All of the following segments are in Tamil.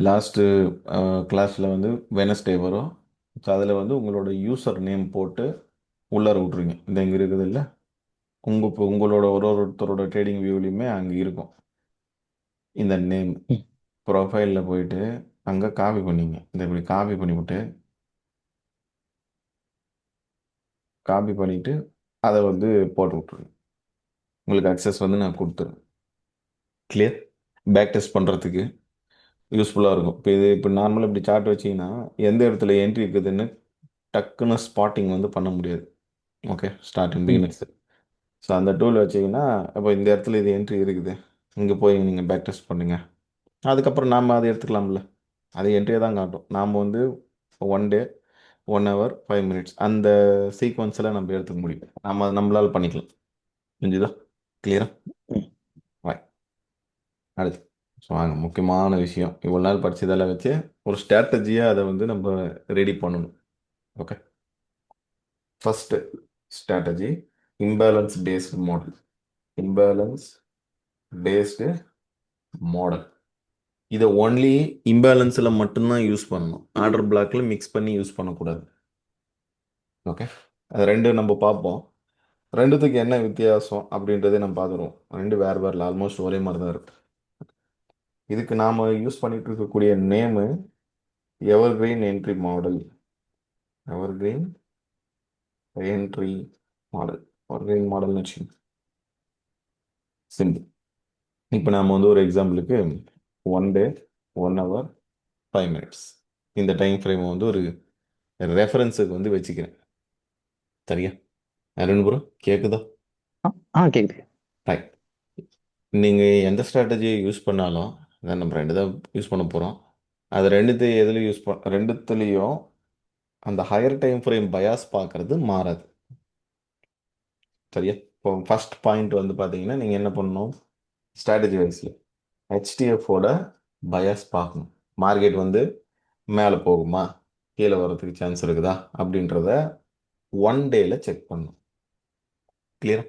லாஸ்ட்டு கிளாஸில் வந்து வெனஸ்டே வரும். ஸோ அதில் வந்து உங்களோட யூசர் நேம் போட்டு உள்ளார விட்ருங்க. இந்த இங்கே இருக்குது இல்லை, உங்களோட ஒருத்தரோட ட்ரேடிங் வியூலையுமே அங்கே இருக்கும் இந்த நேம். ம். ப்ரொஃபைலில் போயிட்டு அங்கே காப்பி பண்ணிங்க. இந்த இப்படி காப்பி பண்ணிவிட்டு அதை வந்து போட்டு விட்ருங்க. உங்களுக்கு அக்சஸ் வந்து நான் கொடுத்துருவேன். கிளியர். பேக் டெஸ்ட் பண்ணுறதுக்கு யூஸ்ஃபுல்லாக இருக்கும். இப்போ நார்மலாக இப்படி சார்ட் வச்சிங்கன்னா எந்த இடத்துல என்ட்ரி இருக்குதுன்னு டக்குன்னு ஸ்பாட்டிங் வந்து பண்ண முடியாது. ஓகே, ஸ்டார்டிங் ம். பிகினர்ஸ். ஸோ அந்த டூல் வச்சிங்கன்னா இப்போ இந்த இடத்துல இது என்ட்ரி இருக்குது, இங்கே போய் நீங்கள் பேக் டெஸ்ட் பண்ணுங்க. அதுக்கப்புறம் நாம் அதை எடுத்துக்கலாம்ல. அது என்ட்ரியை தான் காட்டும். நாம் வந்து 1 டே 1 ஹவர் 5 மினிட்ஸ் அந்த சீக்வன்ஸில் நம்ம எடுத்துக்க முடியும். நம்ம அதை நம்மளால் பண்ணிக்கலாம். புரிஞ்சுதா? கிளியரா? ம். வாய். அடுத்து ஸோ வாங்க, முக்கியமான விஷயம். இவ்வளோ நாள் படிச்சதெல்லாம் வச்சு ஒரு ஸ்ட்ராட்டஜியாக அதை வந்து நம்ம ரெடி பண்ணணும். Okay, first strategy imbalance based model. Imbalance based model. இதை ஒன்லி இம்பேலன்ஸில் மட்டும்தான் யூஸ் பண்ணணும். ஆர்டர் பிளாக்ல மிக்ஸ் பண்ணி யூஸ் பண்ணக்கூடாது. ஓகே, அது ரெண்டு நம்ம பார்ப்போம். ரெண்டுத்துக்கு என்ன வித்தியாசம் அப்படின்றதே நம்ம பார்த்துருவோம். ரெண்டு வேறு வேறு ஆல்மோஸ்ட் ஒரே மாதிரி தான் இருக்கு. இதுக்கு நாம் யூஸ் பண்ணிட்டு இருக்கக்கூடிய name evergreen entry model. Evergreen entry model. Evergreen மாடல்னு வச்சுக்கோங்க. சிம்பிள். இப்போ நாம் வந்து ஒரு எக்ஸாம்பிளுக்கு 1 டே 1 ஹவர் 5 மினிட்ஸ் இந்த டைம் ஃப்ரேமை வந்து ஒரு ரெஃபரன்ஸுக்கு வந்து வச்சுக்கிறேன். சரியா? அருண் ப்ரோ, கேட்குதா? ஆ கேக்குது. ரைட். நீங்கள் எந்த ஸ்ட்ராட்டஜியை யூஸ் பண்ணாலும் அதான் நம்ம ரெண்டு தான் யூஸ் பண்ண போகிறோம். அது ரெண்டுத்தையும் எதில் ரெண்டுத்துலேயும் அந்த ஹையர் டைம் ஃப்ரேம் பயாஸ் பார்க்கறது மாறாது. சரியா? இப்போ ஃபர்ஸ்ட் பாயிண்ட் வந்து பார்த்தீங்கன்னா நீங்கள் என்ன பண்ணணும், ஸ்ட்ராட்டஜி வைஸில் ஹெச்டிஎஃபோட பயாஸ் பார்க்கணும். மார்க்கெட் வந்து மேலே போகுமா, கீழே வர்றதுக்கு சான்ஸ் இருக்குதா அப்படின்றத 1 டேல செக் பண்ணணும். கிளியரா?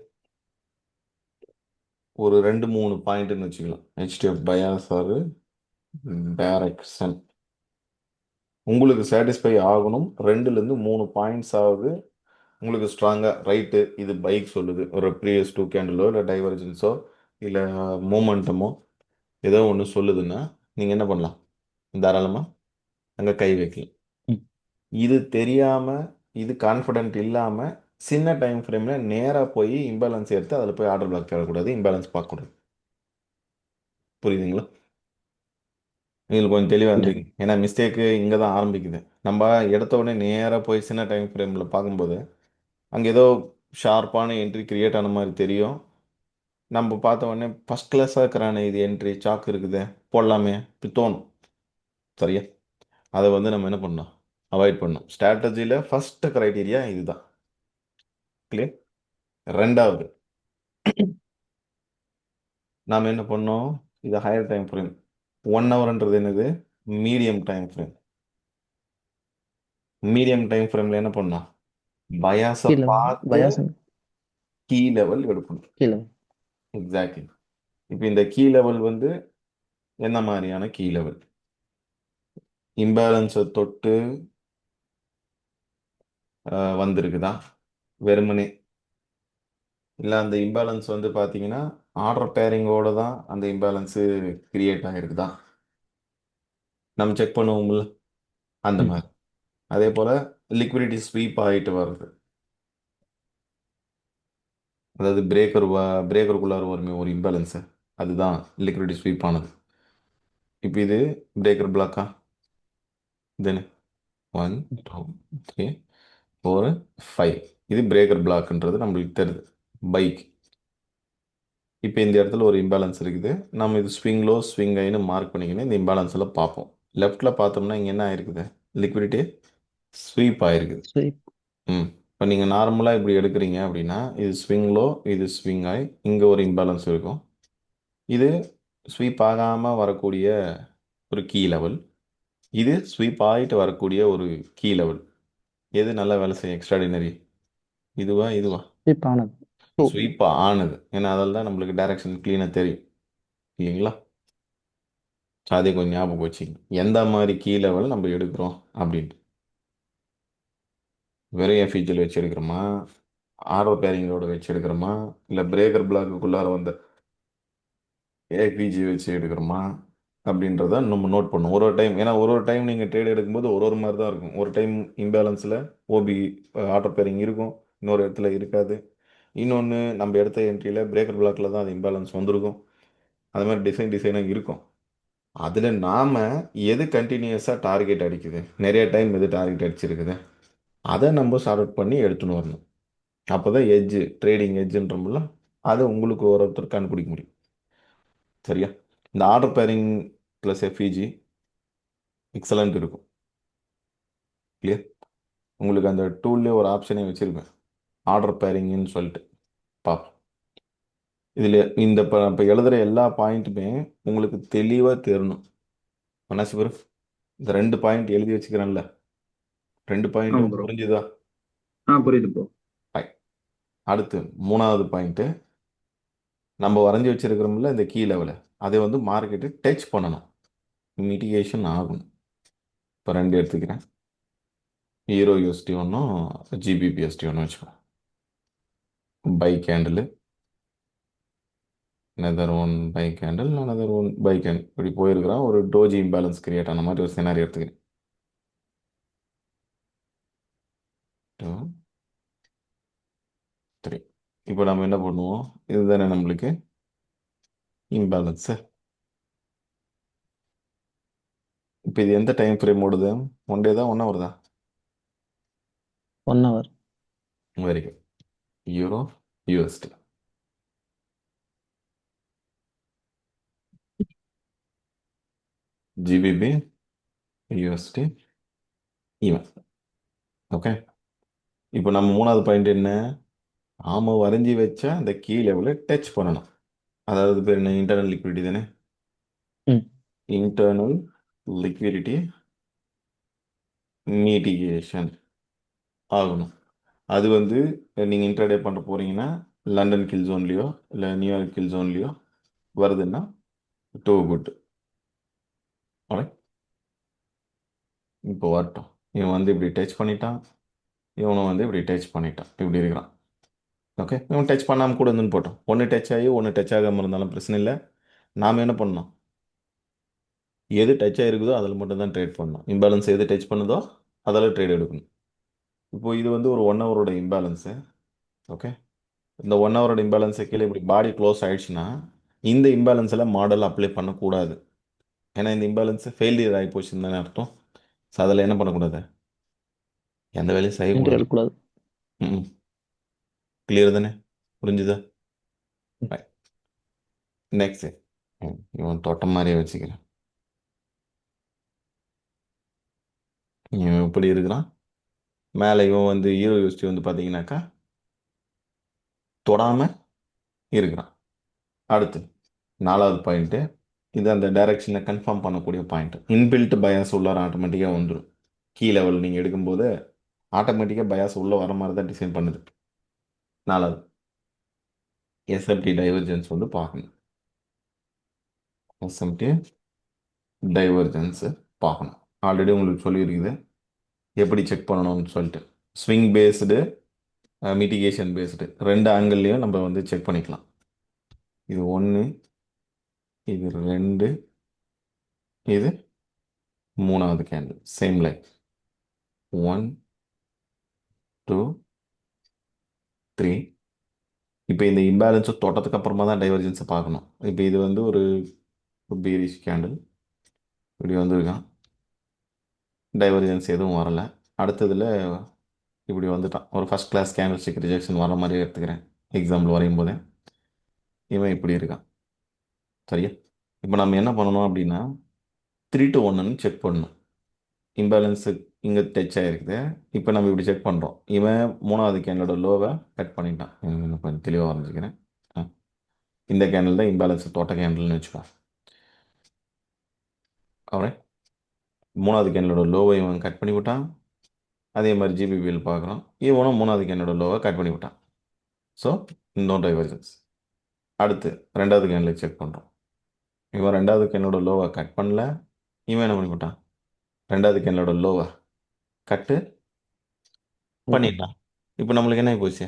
ஒரு 2 3 பாயிண்ட்னு வச்சுக்கலாம். ஹெச்டிஎஃப் பயாஸ் ஆர் டைரக்ஷன் உங்களுக்கு சாட்டிஸ்ஃபை ஆகணும். 2 ல இருந்து 3 பாயிண்ட்ஸ் ஆகுது உங்களுக்கு ஸ்ட்ராங்காக ரைட்டு இது பைக் சொல்லுது, ஒரு ப்ரீவியஸ் 2 கேண்டிலோ இல்லை டைவர்ஜென்ஸோ இல்லை மூமெண்டமோ ஏதோ ஒன்று சொல்லுதுன்னா நீங்கள் என்ன பண்ணலாம், தாராளமாக அங்கே கை வைக்கலாம். ம். இது தெரியாமல், இது கான்ஃபிடென்ட் இல்லாமல் சின்ன டைம் ஃப்ரேமில் நேராக போய் இம்பேலன்ஸ் எடுத்து அதில் போய் ஆர்டர் பிளாக் தரக்கூடாது, இம்பேலன்ஸ் பார்க்கக்கூடாது. புரியுதுங்களா? எங்களுக்கு கொஞ்சம் தெளிவாக புரியுது. இருந்துக்கு. ஏன்னா மிஸ்டேக்கு இங்கே தான் ஆரம்பிக்குது. நம்ம எடுத்த உடனே நேராக போய் சின்ன டைம் ஃப்ரேமில் பார்க்கும்போது அங்கே ஏதோ ஷார்ப்பான என்ட்ரி கிரியேட் ஆன மாதிரி தெரியும். நம்ம பார்த்த உடனே ஃபஸ்ட் கிளாஸாக இருக்கிறானே இது என்ட்ரி சாக் இருக்குது போடலாமே இப்படி தோணும். சரியா? அதை வந்து நம்ம என்ன பண்ணோம், அவாய்ட் பண்ணோம். ஸ்ட்ராட்டஜியில் ஃபஸ்ட்டு க்ரைட்டீரியா இதுதான். கிளியர். ரெண்டாவது நாம் என்ன பண்ணோம், இது ஹையர் டைம் ஃப்ரேம். 1 ஹவர்ன்றது என்னது, medium time frame. Medium time ஃப்ரேமில் என்ன பண்ணோம், பயாஸை கீழே பார்த்து பயாசம். கீ லெவல் எடுக்கணும். கீழே. எக்ஸாக்ட்லி. இப்போ இந்த கீ லெவல் வந்து என்ன மாதிரியான கீ லெவல், இம்பேலன்ஸை தொட்டு வந்திருக்குதா, வெறுமனே இல்லை அந்த இம்பேலன்ஸ் வந்து பார்த்தீங்கன்னா ஆர்டர் பேரிங்கோட தான் அந்த இம்பேலன்ஸு கிரியேட் ஆகிருக்குதா நம்ம செக் பண்ணுவோம்ல, அந்த ம். மாதிரி. அதே போல் லிக்விடிட்டி ஸ்வீப் ஆகிட்டு வருது, அதாவது பிரேக்கருக்குள்ளார வருமே ஒரு இம்பேலன்ஸு, அதுதான் லிக்விடிட்டி ஸ்வீப் ஆனது. இப்போ இது பிரேக்கர் பிளாக்கா, தென் 1 2 3 4 5 இது பிரேக்கர் பிளாக்ன்றது நம்மளுக்கு தெரியுது பைக். இப்போ இந்த இடத்துல ஒரு இம்பேலன்ஸ் இருக்குது. நம்ம இது ஸ்விங் லோ ஸ்விங் ஹைன்னு மார்க் பண்ணிக்கின்னு இந்த இம்பேலன்ஸில் பார்ப்போம். லெஃப்ட்டில் பார்த்தோம்னா இங்கே என்ன ஆயிருக்குது, லிக்விடிட்டி ஸ்வீப் ஆயிருக்குது. சரி. ம். இப்போ நீங்கள் நார்மலாக இப்படி எடுக்கிறீங்க அப்படின்னா இது ஸ்விங் லோ இது ஸ்விங் ஹை, இங்கே ஒரு இம்பேலன்ஸ் இருக்கும். இது ஸ்வீப் ஆகாமல் வரக்கூடிய ஒரு கீ லெவல், இது ஸ்வீப் ஆகிட்டு வரக்கூடிய ஒரு கீ லெவல். எது நல்லா வேலை செய்யும் எக்ஸ்ட்ராடினரி, இதுவா இதுவா? இப்போ ஆனது. ஓ. ஸ்வீப் ஆனது. ஏன்னா அதில் தான் நம்மளுக்கு டைரக்ஷன் க்ளீனாக தெரியும் இல்லைங்களா? ஸோ அதை கொஞ்சம் ஞாபகம் வச்சுக்கங்க. எந்த மாதிரி கீ லெவல் நம்ம எடுக்கிறோம் அப்படின்ட்டு. வெறும் எஃப்இஜியில் வச்சு எடுக்கிறோமா, ஆரோ பேரிங்கோட வச்சு எடுக்கிறோமா, இல்லை பிரேக்கர் பிளாக்குள்ளார வந்த ஏபிஜி வச்சு எடுக்கிறோமா அப்படின்றத நம்ம நோட் பண்ணும் ஒரு ஒரு டைம். ஏன்னா ஒரு ஒரு டைம் நீங்கள் ட்ரேட் எடுக்கும்போது ஒரு ஒரு மாதிரி தான் இருக்கும். ஒரு டைம் இம்பேலன்ஸில் ஓபி ஆட்டோ பேரிங் இருக்கும், இன்னொரு இடத்துல இருக்காது. இன்னொன்று நம்ம எடுத்த என்ட்ரியில் பிரேக்கர் பிளாக்ல தான் அது இம்பேலன்ஸ் வந்திருக்கும். அது மாதிரி டிசைனாக இருக்கும். அதில் நாம் எது கண்டினியூஸாக டார்கெட் அடிக்குது, நிறைய டைம் எது டார்கெட் அடிச்சிருக்குது, அதை நம்ம சார்ட் அவுட் பண்ணி எடுத்துன்னு வரணும். அப்போ தான் எட்ஜு, ட்ரேடிங் எட்ஜுன்றோம்ல, அதை உங்களுக்கு ஒருத்தர் கண்டுபிடிக்க முடியும். சரியா? இந்த order pairing plus FEG excellent இருக்கும். கிளியர்? உங்களுக்கு அந்த டூல்லே ஒரு ஆப்ஷனே வச்சுருப்பேன், ஆர்டர் பேரிங்னு சொல்லிட்டு. பாப் இதில் இந்த இப்போ எழுதுகிற எல்லா பாயிண்ட்டுமே உங்களுக்கு தெளிவாக தெரியணும். மனசு பேர் இந்த 2 பாயிண்ட் எழுதி வச்சுக்கிறேன்ல, 2 ஆமா பாயிண்ட்டும் ப்ரோ. புரிஞ்சுதா? புரியுது ப்ரோ. அடுத்து 3வது பாயிண்ட்டு, நம்ம வரைஞ்சி வச்சிருக்கிறோம்ல இந்த கீ லெவலை, அதை வந்து மார்க்கெட்டு டச் பண்ணணும், மிட்டிகேஷன் ஆகணும். இப்போ 2 எடுத்துக்கிறேன், ஹீரோ யூஎஸ்டி ஒன்றும் ஜிபிபிஎஸ்டி ஒன்றும் வச்சுக்கோங்க. Buy candle, another one buy candle, another one buy candle, இப்படி போயிருக்கிறான். ஒரு டோஜி இம்பேலன்ஸ் கிரியேட் ஆன மாதிரி ஒரு சினாரி எடுத்துக்கிறேன். 2, 3. இப்போ நம்ம என்ன பண்ணுவோம், இதுதானே நம்மளுக்கு இம்பேலன்ஸு. இப்போ இது எந்த டைம் ஃப்ரேம் ஓடுது? 1 டே தான், 1 ஹவர் தான்? 1 hour. Very good. Euro USD, GBP USD, even. Okay. இப்போ நம்ம 3வது பாயிண்ட் என்ன? நாம வரைஞ்சி வச்ச அந்த கீ லெவலை டச் பண்ணணும். அதாவது பேர் என்ன? இன்டர்னல் லிக்விடிட்டி தானே? ம். இன்டர்னல் லிக்விடிட்டி மீட்டிகேஷன் ஆகணும். அது வந்து நீங்கள் இன்டர்டே பண்ண போகிறீங்கன்னா லண்டன் கில் ஜோன்லேயோ இல்லை நியூயார்க் கில் ஜோன்லேயோ வருதுன்னா டூ குட். இப்போ வரட்டும். இவன் வந்து இப்படி டச் பண்ணிட்டான், இவனும் வந்து இப்படி டச் பண்ணிட்டான், இப்படி இருக்கிறான். ஓகே, இவன் டச் பண்ணாமல் கூட இருந்துன்னு போட்டோம். ஒன்று டச் ஆகி ஒன்று டச் ஆகாமல் இருந்தாலும் பிரச்சனை இல்லை. நாம் என்ன பண்ணோம், எது டச் ஆகிருக்குதோ அதில் மட்டும் தான் ட்ரேட் பண்ணணும். இம்பேலன்ஸ் எது டச் பண்ணுதோ அதில் ட்ரேட் எடுக்கணும். இப்போது இது வந்து ஒரு 1 ஹவரோட இம்பேலன்ஸு. ஓகே, இந்த 1 ஹவரோட இம்பேலன்ஸை கீழே இப்படி பாடி க்ளோஸ் ஆயிடுச்சுன்னா இந்த இம்பேலன்ஸில் மாடல் அப்ளை பண்ணக்கூடாது. ஏன்னா இந்த இம்பேலன்ஸு ஃபெயிலியர் ஆகி போச்சுன்னு தானே அர்த்தம். ஸோ அதில் என்ன பண்ணக்கூடாது, எந்த வேலையும் என்ட்ரி செய்யக்கூடாது. எடுக்கக்கூடாது. ம், கிளியர் தானே? புரிஞ்சுதா? ம். நெக்ஸ்ட், இவன் தோட்டம் மாதிரியே வச்சுக்கிறேன். இவன் இப்படி இருக்கிறான். மேலே இவன் வந்து ஹீரோ யூஎஸ்டி வந்து பார்த்தீங்கன்னாக்கா தொடாமல் இருக்கிறான். அடுத்து 4வது பாயிண்ட்டு, இது அந்த டைரக்ஷனை கன்ஃபார்ம் பண்ணக்கூடிய பாயிண்ட். இன்பில்ட் பயாஸ் உள்ளார ஆட்டோமேட்டிக்காக வந்துடும். கீ லெவல் நீங்கள் எடுக்கும்போது ஆட்டோமேட்டிக்காக பயாஸ் உள்ளே வர மாதிரி தான் டிசைன் பண்ணுது. 4வது எஸ்எம்டி டைவர்ஜென்ஸ் வந்து பார்க்கணும். எஸ்எம்டி டைவர்ஜென்ஸு பார்க்கணும். ஆல்ரெடி உங்களுக்கு சொல்லியிருக்குது எப்படி செக் பண்ணணும்னு சொல்லிட்டு. ஸ்விங் பேஸ்டு, மிட்டிகேஷன் பேஸ்டு, 2 ஆங்கிள்லையும் நம்ம வந்து செக் பண்ணிக்கலாம். இது 1, இது 2, இது 3வது கேண்டில். Same line 1, 2, 3. இப்போ இந்த இம்பேலன்ஸை தொட்டதுக்கு அப்புறமா தான் டைவர்ஜென்ஸை பார்க்கணும். இப்போ இது வந்து ஒரு பீரிஷ் கேண்டில் இப்படி வந்திருக்கான், டைவர்ஜென்ஸ் எதுவும் வரலை. அடுத்ததில் இப்படி வந்துட்டான், ஒரு first class candlestick rejection வர மாதிரி எடுத்துக்கிறேன் எக்ஸாம்பிள் வரையும் போதே. இவன் இப்படி இருக்கான். சரியா? இப்போ நம்ம என்ன பண்ணணும் அப்படின்னா 3 to 1ன்னு செக் பண்ணணும். இம்பேலன்ஸு இங்கே டச் ஆகிருக்குது. இப்போ நம்ம இப்படி செக் பண்ணுறோம். இவன் 3வது கேண்டலோட லோவை கட் பண்ணிட்டான். இன்னும் கொஞ்சம் தெளிவாக வரைஞ்சிக்கிறேன். இந்த கேண்டில் தான் இம்பேலன்ஸ் தோட்ட கேண்டில்னு வச்சுக்கோ. அவன் 3வது கேண்டலோட லோவை இவன் கட் பண்ணி விட்டான். அதே மாதிரி ஜிபிபியில் பார்க்குறோம், இவனும் 3வது கேண்டலோட லோவை கட் பண்ணி விட்டான். So no divergence. அடுத்து 2வது கேண்டில் செக் பண்ணுறோம். இவன் ரெண்டாவது கேனோட லோவை கட் பண்ணல. இவன் என்ன பண்ணிவிட்டான், ரெண்டாவது கேனோட லோவை கட்டு பண்ணிட்டான். இப்போ நம்மளுக்கு என்ன போச்சு,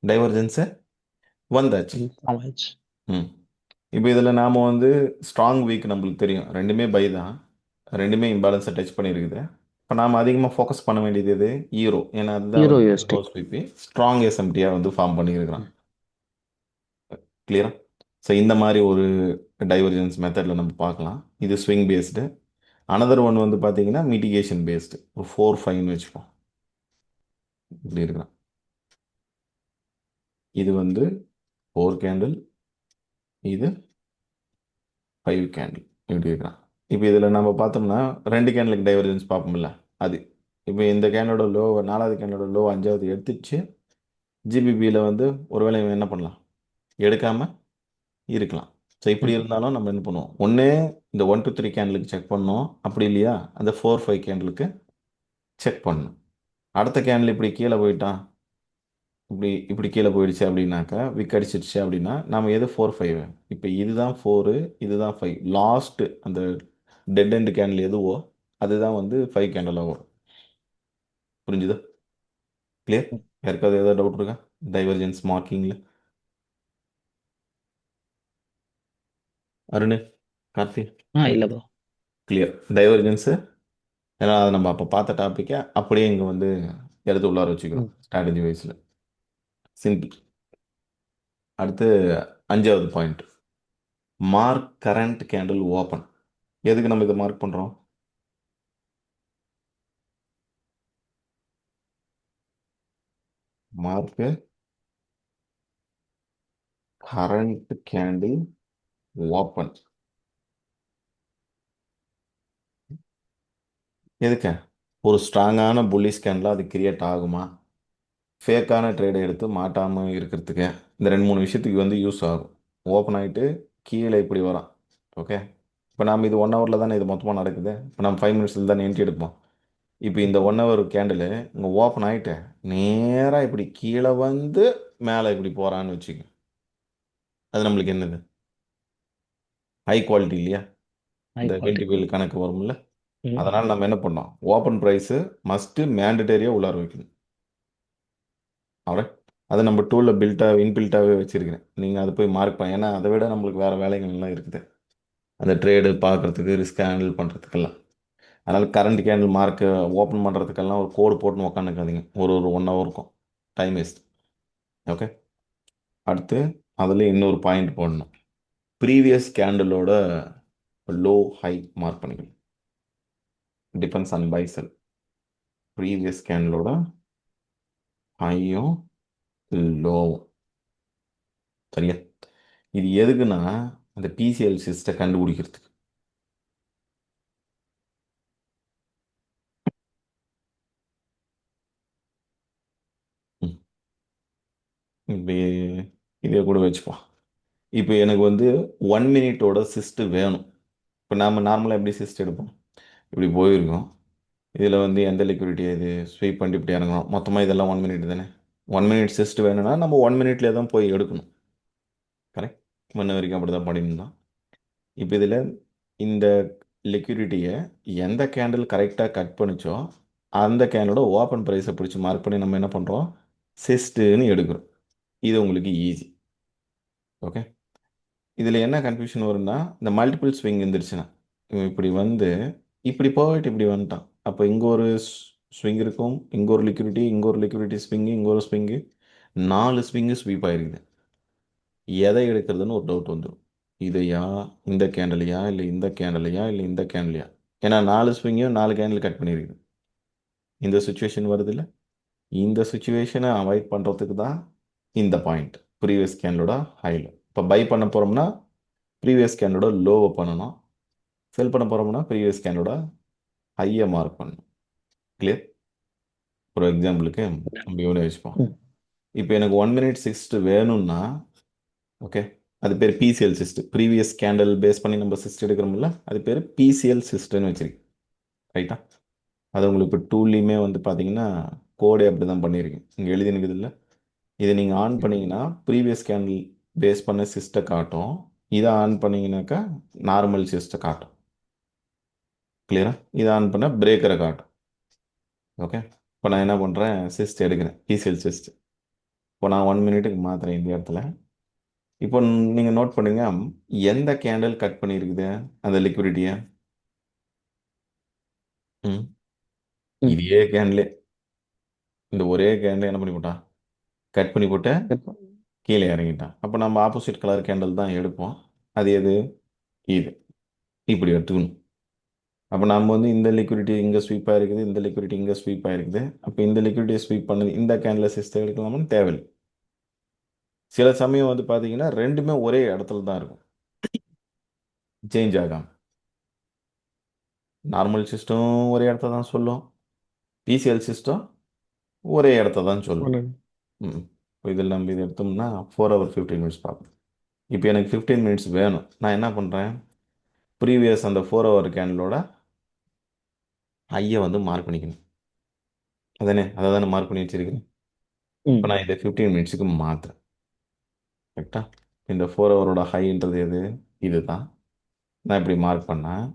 டைவர்ஜென்ஸு வந்தாச்சு. ஃபார்ம் ஆயிடுச்சு. ம் இப்போ இதில் நாம் வந்து ஸ்ட்ராங் வீக் நம்மளுக்கு தெரியும், ரெண்டுமே பை தான், ரெண்டுமே இம்பேலன்ஸை டச் பண்ணியிருக்குது. இப்போ நாம் அதிகமாக ஃபோக்கஸ் பண்ண வேண்டியது எது, ஈரோ. ஏன்னா அதுதான் ஹீரோ வந்து யூஎஸ்டி. ஓஸ்பிபி ஸ்ட்ராங் எஸ்எம்டியாக வந்து ஃபார்ம் பண்ணியிருக்கிறான். கிளியரா? ஸோ இந்த மாதிரி ஒரு டைவர்ஜென்ஸ் மெத்தடில் நம்ம பார்க்கலாம். இது ஸ்விங் பேஸ்டு. அனதர் ஒன் வந்து பார்த்தீங்கன்னா மிட்டிகேஷன் பேஸ்டு. ஒரு 4-5ன்னு வச்சுப்போம். இப்படி இருக்கலாம். இது வந்து 4 கேண்டில், இது 5 கேண்டில், இப்படி இருக்கலாம். இப்போ இதில் நம்ம பார்த்தோம்னா 2 கேண்டலுக்கு டைவர்ஜென்ஸ் பார்ப்போம்ல, அது இப்போ இந்த கேண்டலோட லோ, 4வது கேண்டலோட லோ 5வது எடுத்துச்சு. ஜிபிபியில் வந்து ஒருவேளை இவன் என்ன பண்ணலாம், எடுக்காமல் இருக்கலாம். ஸோ இப்படி இருந்தாலும் நம்ம என்ன பண்ணுவோம், ஒன்று இந்த 1 to 3 கேண்டலுக்கு செக் பண்ணோம், அப்படி இல்லையா அந்த 4-5 கேண்டலுக்கு செக் பண்ணணும். அடுத்த கேண்டில் இப்படி கீழே போயிட்டான், இப்படி இப்படி கீழே போயிடுச்சு அப்படின்னாக்கா, விக் அடிச்சிடுச்சு அப்படின்னா நம்ம எது 4-5, இப்போ இதுதான் 4, இதுதான் 5, லாஸ்ட்டு அந்த டெட் எண்ட் கேண்டில் எதுவோ அதுதான் வந்து 5 கேண்டலாக வரும். புரிஞ்சுதா? கிளியர்? யாருக்காவது ஏதாவது டவுட் இருக்கா டைவர்ஜென்ஸ் மார்க்கிங்கில்? அருண், கார்த்தி? இல்லை ப்ரோ. கிளியர். டைவர்ஜென்ஸு ஏன்னா அதை நம்ம அப்போ பார்த்த டாப்பிக்கை அப்படியே இங்கே வந்து எடுத்து உள்ளார வச்சுக்கிறோம் ஸ்ட்ராட்டஜி வைஸில். சிம்பிள். அடுத்து 5வது point, mark current candle open. எதுக்கு நம்ம இதை மார்க் பண்ணுறோம், மார்க்கு கரண்ட் கேண்டில் ஓப்பன். எதுக்கு, ஒரு ஸ்ட்ராங்கான புல்லிஷ் கேண்டில் அது கிரியேட் ஆகுமா, ஃபேக்கான ட்ரேடை எடுத்து மாட்டாமல் இருக்கிறதுக்கு, இந்த 2-3 விஷயத்துக்கு வந்து யூஸ் ஆகும். ஓப்பன் ஆகிட்டு கீழே இப்படி வரும். ஓகே, இப்போ நாம் இது 1 ஹவரில் தானே இது மொத்தமாக நடக்குது. இப்போ நம்ம 5 மினிட்ஸில் தானே என்ட்ரி எடுப்போம். இப்போ இந்த 1 ஹவர் கேண்டில் இங்கே ஓப்பன் ஆகிட்டு நேராக இப்படி கீழே வந்து மேலே இப்படி போகிறான்னு வச்சுக்க, அது நம்மளுக்கு என்னது, ஹை குவாலிட்டி இல்லையா, இந்த வெண்டிபிள் கணக்கு வரும்ல. அதனால் நம்ம என்ன பண்ணோம், ஓப்பன் ப்ரைஸு மஸ்ட்டு மேண்டட்டரியாக உள்ளார வைக்கணும். அவரை அதை நம்ம டூலில் இன்பில்ட்டாகவே வச்சுருக்கிறேன், நீங்கள் அதை போய் மார்க் பண்ண, ஏன்னா அதை விட நம்மளுக்கு வேறு வேலைகள்லாம் இருக்குது அந்த ட்ரேடு பார்க்குறதுக்கு, ரிஸ்க் ஹேண்டில் பண்ணுறதுக்கெல்லாம். அதனால் கரண்ட் கேண்டில் மார்க்கு ஓப்பன் பண்ணுறதுக்கெல்லாம் ஒரு கோடு போட்டுன்னு உக்காந்துக்காதீங்க, ஒரு 1 ஹவருக்கும் டைம் வேஸ்ட். ஓகே, அடுத்து அதில் இன்னொரு பாயிண்ட் போடணும், ப்ரீவியஸ் கேண்டிலோட லோ ஹை மார்க் பண்ணிக்கணும். Depends on buy sell. Previous கேண்டிலோட ஹையும் லோவும். சரியா? இது எதுக்குன்னா அந்த பிசிஎல் சிஸ்டை கண்டுபிடிக்கிறதுக்கு. இப்போ இதை கூட வச்சுப்போம். இப்போ எனக்கு வந்து 1 மினிட்டோட சிஸ்ட் வேணும். இப்போ நாம் நார்மலாக எப்படி சிஸ்ட் எடுப்போம், இப்படி போயிருக்கோம், இதில் வந்து எந்த லிக்விடிட்டி இது ஸ்வீப் பண்ணிட்டு இப்படி இறங்கணும், மொத்தமாக இதெல்லாம் 1 மினிட் தானே. 1 மினிட் சிஸ்ட் வேணும்னா நம்ம 1 மினிட்லேயே தான் போய் எடுக்கணும். கரெக்ட், முன்ன வரைக்கும் அப்படி தான் பண்ணியிருந்தோம். இப்போ இதில் இந்த லிக்விடிட்டியை எந்த கேண்டில் கரெக்டாக கட் பண்ணிச்சோ அந்த கேண்டலோட ஓப்பன் ப்ரைஸை பிடிச்சி மார்க் பண்ணி நம்ம என்ன பண்ணுறோம், சிஸ்ட்டுன்னு எடுக்கிறோம். இது உங்களுக்கு ஈஸி. ஓகே, இதில் என்ன கன்ஃபியூஷன் வரும்னா, இந்த மல்டிபிள் ஸ்விங் இருந்துருச்சுன்னா, இவன் இப்படி வந்து இப்படி போயிட்டு இப்படி வந்துட்டான், அப்போ இங்கே ஒரு ஸ்விங் இருக்கும், இங்கே ஒரு லிக்விடிட்டி, இங்கே ஒரு லிக்விடிட்டி ஸ்விங்கு, இங்கே ஒரு ஸ்விங்கு, 4 ஸ்விங்கு ஸ்வீப் ஆயிருக்குது. எதை எடுக்கிறதுன்னு ஒரு டவுட் வந்துடும், இதையா, இந்த கேண்டலையா, இல்லை இந்த கேண்டலையா, இல்லை இந்த கேண்டலையா. ஏன்னா 4 ஸ்விங்கையும் 4 கேண்டில் கட் பண்ணியிருக்குது. இந்த சுச்சுவேஷன் வருது இல்லை, இந்த சுச்சுவேஷனை அவாய்ட் பண்ணுறதுக்கு தான் இந்த பாயிண்ட், ப்ரீவியஸ் கேண்டலோட ஹையில். இப்போ பை பண்ண போகிறோம்னா ப்ரீவியஸ் கேண்டலோட லோவை பண்ணணும், செல் பண்ண போகிறோம்னா ப்ரீவியஸ் கேண்டலோட ஹையை மார்க் பண்ணணும். கிளியர்? ஒரு எக்ஸாம்பிளுக்கு நம்ம இவனை வச்சுப்போம். இப்போ எனக்கு 1 மினிட் சிஸ்ட் வேணும்னா, ஓகே, அது பேர் PCL CISD, previous candle base பண்ணி நம்ம சிஸ்ட் எடுக்கிறோம்ல, அது பேர் பிசிஎல் சிஸ்ட்னு வச்சிருக்கு. ரைட்டா? அது உங்களுக்கு இப்போ டூல்லையுமே வந்து பார்த்தீங்கன்னா கோடே அப்படி தான் பண்ணியிருக்கேன், இங்கே எழுதினுக்குது இல்லை. இதை நீங்கள் ஆன் பண்ணிங்கன்னா ப்ரீவியஸ் கேண்டில் பேஸ் பண்ண சிஸ்ட்டை காட்டும், இதை ஆன் பண்ணீங்கன்னாக்கா நார்மல் சிஸ்ட்டை காட்டும். கிளியரா? இதை ஆன் பண்ணால் பிரேக்கரை காட்டும். ஓகே, இப்போ நான் என்ன பண்ணுறேன், சிஸ்ட் எடுக்கிறேன், பிசிஎல் சிஸ்ட். இப்போ நான் 1 மினிட்டுக்கு மாத்துறேன் இந்த இடத்துல. இப்போ நீங்கள் நோட் பண்ணுங்க, எந்த கேண்டில் கட் பண்ணியிருக்குது அந்த லிக்விடிட்டியை? ம் ம். இதே கேண்டிலே, இந்த ஒரே கேண்டில் என்ன பண்ணி போட்டான், கட் பண்ணி போட்டு இப்போ கீழே இறங்கிட்டான். அப்போ நம்ம ஆப்போசிட் கலர் கேண்டில் தான் எடுப்போம். அது எது? இது. இப்படி எடுத்துக்கணும். அப்போ நம்ம வந்து இந்த லிக்விடிட்டி இங்கே ஸ்வீப் ஆயிருக்குது, இந்த லிக்விடிட்டி இங்கே ஸ்வீப் ஆயிருக்குது. அப்போ இந்த லிக்விடிட்டியை ஸ்வீப் பண்ணது இந்த கேண்டில் சிஸ்டம் எடுக்கலாமான்னு தேவையில்லை. சில சமயம் வந்து பார்த்தீங்கன்னா ரெண்டுமே ஒரே இடத்துல தான் இருக்கும், சேஞ்ச் ஆகாம. நார்மல் சிஸ்டம் ஒரே இடத்த தான் சொல்லும், பிசிஎல் சிஸ்டம் ஒரே இடத்த தான் சொல்லும். ஒன்று ம் இப்போ இதில் நம்ம இது எடுத்தோம்னா 4 hour 15 minutes பார்ப்போம். இப்போ எனக்கு 15 minutes வேணும். நான் என்ன பண்ணுறேன், ப்ரீவியஸ் அந்த 4 hour கேண்டிலோட ஐயை வந்து மார்க் பண்ணிக்கணும். அதானே, அதை தானே மார்க் பண்ணி வச்சிருக்கிறேன். இப்போ ம் நான் இதை 15 minutesக்கு மாற்றுறேன். கரெக்டா? இந்த 4 hour ஹைன்றது எது? இதுதான். நான் இப்படி மார்க் பண்ணேன்.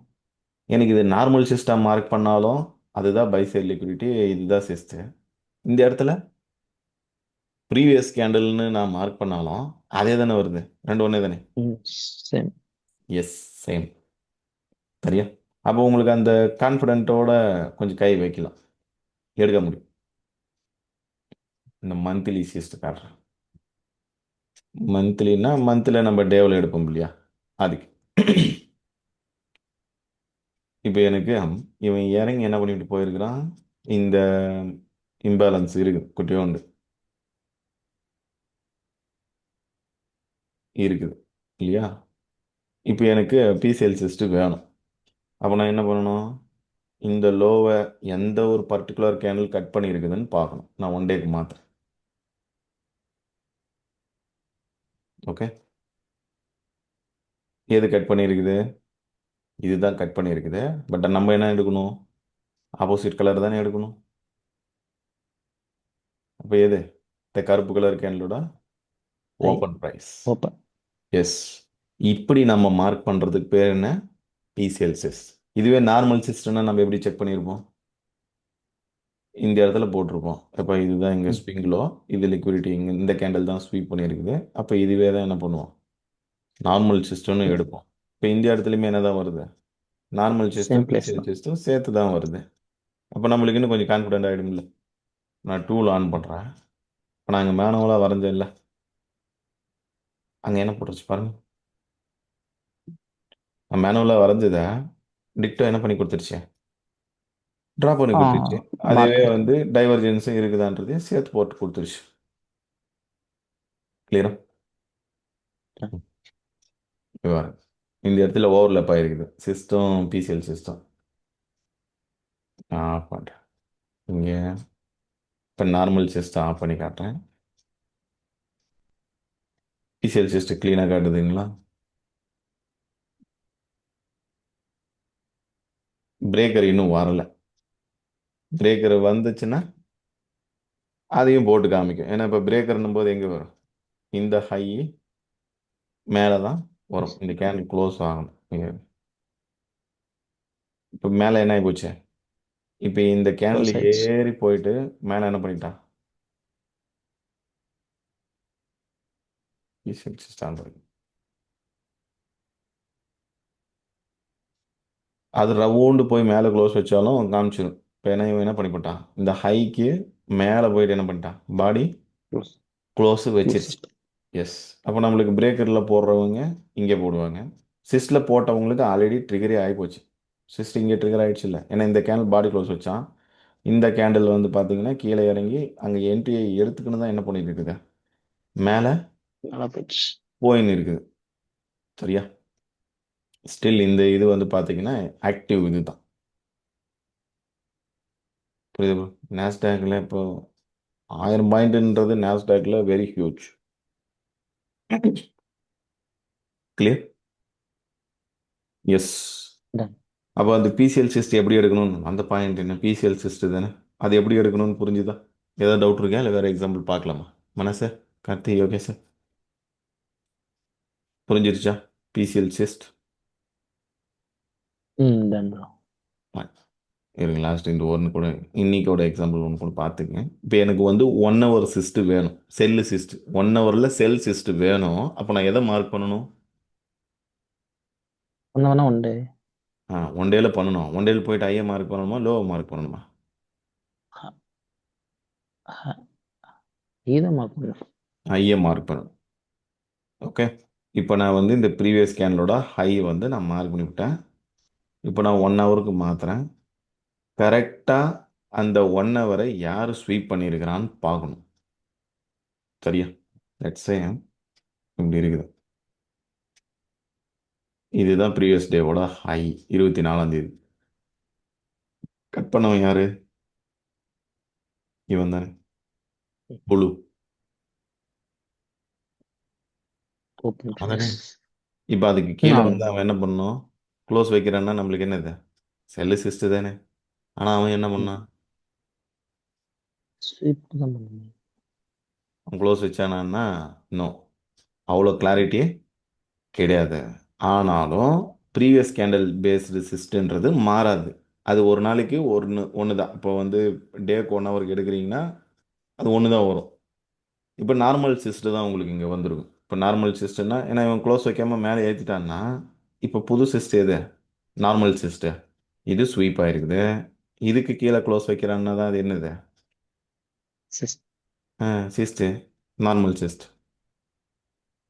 எனக்கு இது நார்மல் சிஸ்டம் மார்க் பண்ணாலும் அதுதான் பை சைடு லிக்விடிட்டி, இதுதான் சிஸ்ட். இந்த இடத்துல ப்ரீவியஸ் கேண்டில்னு நான் மார்க் பண்ணாலும் அதே தானே வருது, ரெண்டு ஒன்றே தானே. ம் சேம். S, same. சரியா? அப்போ உங்களுக்கு அந்த கான்ஃபிடென்ட்டோட கொஞ்சம் கை வைக்கலாம், எடுக்க முடியும். இந்த மந்த்லி சிஸ்ட் காட்டுறேன். மந்த்லின்னா மந்த்தில் நம்ம டேவில் எடுப்போம் இல்லையா, அதுக்கு. இப்போ எனக்கு இவன் இறங்கி என்ன பண்ணிட்டு போயிருக்கிறான், இந்த இம்பேலன்ஸ் இருக்குது, குட்டியோண்டு இருக்குது இல்லையா. இப்போ எனக்கு பிசிஎல் சிஸ்ட் வேணும். அப்போ நான் என்ன பண்ணணும், இந்த லோவை எந்த ஒரு பர்டிகுலர் கேண்டில் கட் பண்ணியிருக்குதுன்னு பார்க்கணும். நான் 1 டேக்கு மாற்றுறேன். ஓகே, எது கட் பண்ணியிருக்குது? இதுதான் கட் பண்ணியிருக்குது. பட் நம்ம என்ன எடுக்கணும், ஆப்போசிட் கலர் தானே எடுக்கணும். அப்போ எது? இந்த கருப்பு கலர் கேண்டிலோட ஐ ஓப்பன் ப்ரைஸ். ஓப்பன். எஸ். இப்படி நம்ம மார்க் பண்ணுறதுக்கு பேர் என்ன? PCL CISD. இதுவே நார்மல் சிஸ்டம்னா நம்ம எப்படி செக் பண்ணியிருப்போம், இந்த இடத்துல போட்டிருப்போம். அப்போ இதுதான் இங்கே ம் ஸ்விங்கிலோ, இது லிக்விடிட்டி இங்கே இந்த கேண்டில் தான் ஸ்வீப் பண்ணியிருக்குது. அப்போ இதுவே தான் என்ன பண்ணுவோம், நார்மல் சிஸ்டம்னு ம் எடுப்போம். இப்போ இந்த இடத்துலையுமே என்ன தான் வருது, normal system same place PCl தான். சிஸ்டம் சேர்த்து தான் வருது. அப்போ நம்மளுக்கு இன்னும் கொஞ்சம் கான்ஃபிடென்ட் ஆகிடும்ல. நான் டூல் ஆன் பண்ணுறேன். இப்போ நான் அங்கே மேனுவலாக வரைஞ்சேன் இல்லை, அங்கே என்ன போட்டுருச்சு பாருங்க. நான் மேனுவலாக வரைஞ்சதை டிக்டோ என்ன பண்ணி கொடுத்துருச்சு, ட்ரா பண்ணி ஆ கொடுத்துருச்சு. அதுவே மார்க்கர். வந்து டைவர்ஜென்ஸும் இருக்குதான்றதையும் சேர்த்து போட்டு கொடுத்துருச்சு. கிளியரா? இந்த இடத்துல ஓவர்லேப் ஆகிருக்குது சிஸ்டம், பிசிஎல் சிஸ்டம். நான் ஆஃப் பண்ணுறேன் இங்கே. இப்போ நார்மல் சிஸ்டம் ஆஃப் பண்ணி காட்டுறேன். பிசிஎல் சிஸ்டம் க்ளீனாக காட்டுதுங்களா? பிரேக்கர் இன்னும் வரல. பிரேக்கர் வந்துச்சுன்னா அதையும் போட்டு காமிக்கும். ஏன்னா இப்போ பிரேக்கர்னும் போது எங்கே வரும், இந்த ஹை மேலே தான் வரும். இந்த கேண்டில் க்ளோஸ் ஆகணும். இப்போ மேலே என்ன ஆகி போச்சு, இப்போ இந்த கேண்டில் க்ளோஸ் ஆயிடுச்சு. ஏறி போயிட்டு மேலே என்ன பண்ணிட்டான், பிசிஎல் சிஸ்டம் அது ரவுண்டு போய் மேலே க்ளோஸ் வச்சாலும் காமிச்சிடும். இப்போ என்ன இவன் என்ன பண்ணிவிட்டான், இந்த ஹைக்கு மேலே போயிட்டு என்ன பண்ணிட்டான், பாடி க்ளோஸ் க்ளோஸு க்ளோஸ். வச்சிருச்சு. எஸ். அப்போ நம்மளுக்கு பிரேக்கரில் போடுறவங்க இங்கே போடுவாங்க, சிஸ்டில் போட்டவங்களுக்கு ஆல்ரெடி ட்ரிகரே ஆகிப்போச்சு. சிஸ்ட் இங்கே ட்ரிகர் ஆகிடுச்சு இல்லை, ஏன்னா இந்த கேண்டில் பாடி க்ளோஸ் வச்சான். இந்த கேண்டில் வந்து பார்த்தீங்கன்னா கீழே இறங்கி அங்கே என்ட்ரியை எடுத்துக்கின்னு தான் என்ன பண்ணிட்டு இருக்குது, மேலே நல்லா போயிடுச்சு. போயின்னு இருக்குது. சரியா? ஸ்டில் இந்த இது வந்து பார்த்தீங்கன்னா ஆக்டிவ் இது தான். புரியுது? நாஸ்டாக்ல இப்போ 1000 பாயிண்ட்ன்றது நாஸ்டாக்ல very huge. Clear? Yes. Done. அப்போ அந்த பிசிஎல் சிஸ்ட் எப்படி எடுக்கணும்னு, அந்த பாயிண்ட் என்ன, பிசிஎல் சிஸ்ட் தானே, அது எப்படி எடுக்கணும்னு புரிஞ்சுதா? ஏதாவது டவுட் இருக்கா, இல்லை வேறு எக்ஸாம்பிள் பார்க்கலாமா? மனசு, கார்த்தி, ஓகே சார், புரிஞ்சிருச்சா? பிசிஎல் சிஸ்ட். Done bro. இருங்க, லாஸ்ட் இந்த ஒன்று கூட இன்னைக்கோட எக்ஸாம்பிள் ஒன்று கூட பார்த்துக்கங்க. இப்போ எனக்கு வந்து 1 ஹவர் சிஸ்ட் வேணும், செல்லு சிஸ்ட் 1 ஹவரில் செல் சிஸ்ட் வேணும். அப்போ நான் எதை மார்க் பண்ணணும்? ஒன்று ஒன் டே. ஒன் டேயில் பண்ணணும். ஒன் டேயில் போயிட்டு ஐஏ மார்க் பண்ணணுமா, லோ மார்க் பண்ணணுமா? இதான் மார்க் பண்ணணும். ஐஏ மார்க் பண்ணணும். ஓகே, இப்போ நான் வந்து இந்த ப்ரீவியஸ் கேண்டலோட ஹை வந்து நான் மார்க் பண்ணிவிட்டேன். இப்போ நான் 1 ஹவருக்கு மாற்றுறேன். கரெக்டாக அந்த 1 ஹவரை யார் ஸ்வீப் பண்ணியிருக்கிறான்னு பார்க்கணும். சரியா? லெட்ஸ் சே இப்படி இருக்குது. இதுதான் ப்ரீவியஸ் டேவோட ஹை, 24ஆம் தேதி. கட் பண்ணவன் யாரு? இவன் தானே, புழு. ஓப்பன் அதானே? க்ளோஸ். இப்போ அதுக்கு கீழே ஆமாம். வந்து அவன் என்ன பண்ணணும்? க்ளோஸ் வைக்கிறான்னா நம்மளுக்கு என்னது? செல்லு சிஸ்ட் தானே. ஆனால் அவன் என்ன பண்ணான்? ஸ்வீப் தான் பண்ணணும். அவன் க்ளோஸ் வச்சானான்னா இன்னும் அவ்வளோ கிளாரிட்டி கிடையாது. ஆனாலும் ப்ரீவியஸ் கேண்டல் பேஸ்டு சிஸ்டன்றது மாறாது. அது ஒரு நாளைக்கு ஒன்று தான். இப்போ வந்து டேக்கு 1 ஹவருக்கு எடுக்கிறீங்கன்னா அது ஒன்று தான் வரும். இப்போ நார்மல் சிஸ்ட் தான் உங்களுக்கு இங்கே வந்துருக்கும். இப்போ நார்மல் சிஸ்டம்னா, ஏன்னா இவன் க்ளோஸ் வைக்காம மேலே ஏற்றிட்டான்னா, இப்போ புது சிஸ்ட் எது? Normal cyst. இது ஸ்வீப் ஆயிருக்குது. இதுக்கு கீழே க்ளோஸ் வைக்கிறான்னா தான் அது என்னது? சிஸ் சிஸ்ட்டு, நார்மல் சிஸ்ட்.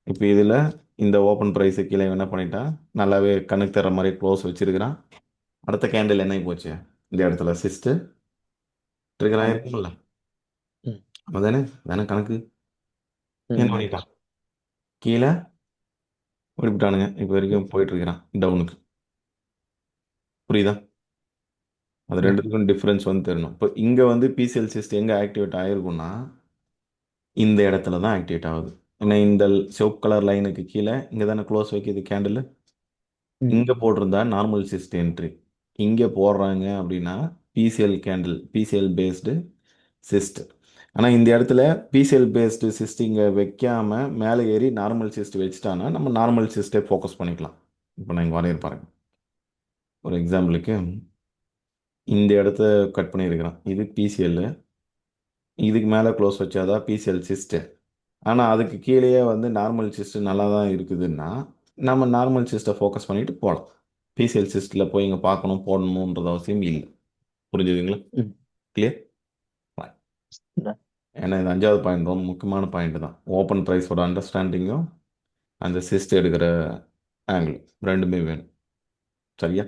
இப்போ இதில் இந்த ஓப்பன் ப்ரைஸு கீழே இவன் என்ன பண்ணிட்டான்? நல்லாவே கண்ணுக்கு தர மாதிரி க்ளோஸ் வச்சிருக்கிறான். அடுத்த கேண்டில் என்ன போச்சு? இந்த இடத்துல சிஸ்ட்டு ட்ரிகர் ஆமாம். ஆயிருக்கும்ல. ம் அதானே தானே கணக்கு. என்ன ம் பண்ணிட்டான்? கீழே ஓடிவிட்டானுங்க. இப்போ வரைக்கும் போயிட்டு இருக்கிறான் டவுனுக்கு. புரியுதா? அது டன். ரெண்டுத்துக்கும் டிஃப்ரென்ஸ் வந்து தெரியணும். இப்போ இங்கே வந்து பிசிஎல் சிஸ்ட் எங்கே ஆக்டிவேட் ஆகிருக்குன்னா இந்த இடத்துல தான் ஆக்டிவேட் ஆகுது. ஏன்னா இந்த சிவப்பு கலர் லைனுக்கு கீழே இங்கே தானே க்ளோஸ் வைக்கிது கேண்டில். ம் இங்கே போட்டிருந்தா நார்மல் சிஸ்ட் என்ட்ரி. இங்கே போடுறாங்க அப்படின்னா PCL candle, PCL based CISD. ஆனால் இந்த இடத்துல பிசிஎல் பேஸ்டு சிஸ்ட் இங்கே வைக்காம மேலே ஏறி நார்மல் சிஸ்ட் வச்சுட்டான்னா நம்ம நார்மல் சிஸ்டே ஃபோக்கஸ் பண்ணிக்கலாம். இப்போ நான் இங்கே வரையிருப்பாருங்க. ஒரு எக்ஸாம்பிளுக்கு இந்த இடத்த கட் பண்ணியிருக்கிறேன். இது பிசிஎல். இதுக்கு மேலே க்ளோஸ் வச்சாதான் பிசிஎல் சிஸ்ட்டு. ஆனால் அதுக்கு கீழேயே வந்து நார்மல் சிஸ்ட் நல்லா தான் இருக்குதுன்னா நம்ம நார்மல் சிஸ்ட்டை ஃபோக்கஸ் பண்ணிட்டு போகலாம். பிசிஎல் சிஸ்ட்டில் போய் இங்கே பார்க்கணும் போடணுன்றது அவசியம் இல்லை. புரிஞ்சுதுங்களா? ம் கிளியர்? டன். ஏன்னா இது 5வது பாயிண்ட் ரொம்ப முக்கியமான பாயிண்ட் தான். ஓப்பன் ப்ரைஸோட அண்டர்ஸ்டாண்டிங்கும் அந்த சிஸ்ட் எடுக்கிற ஆங்கிள் ரெண்டுமே வேணும். சரியா?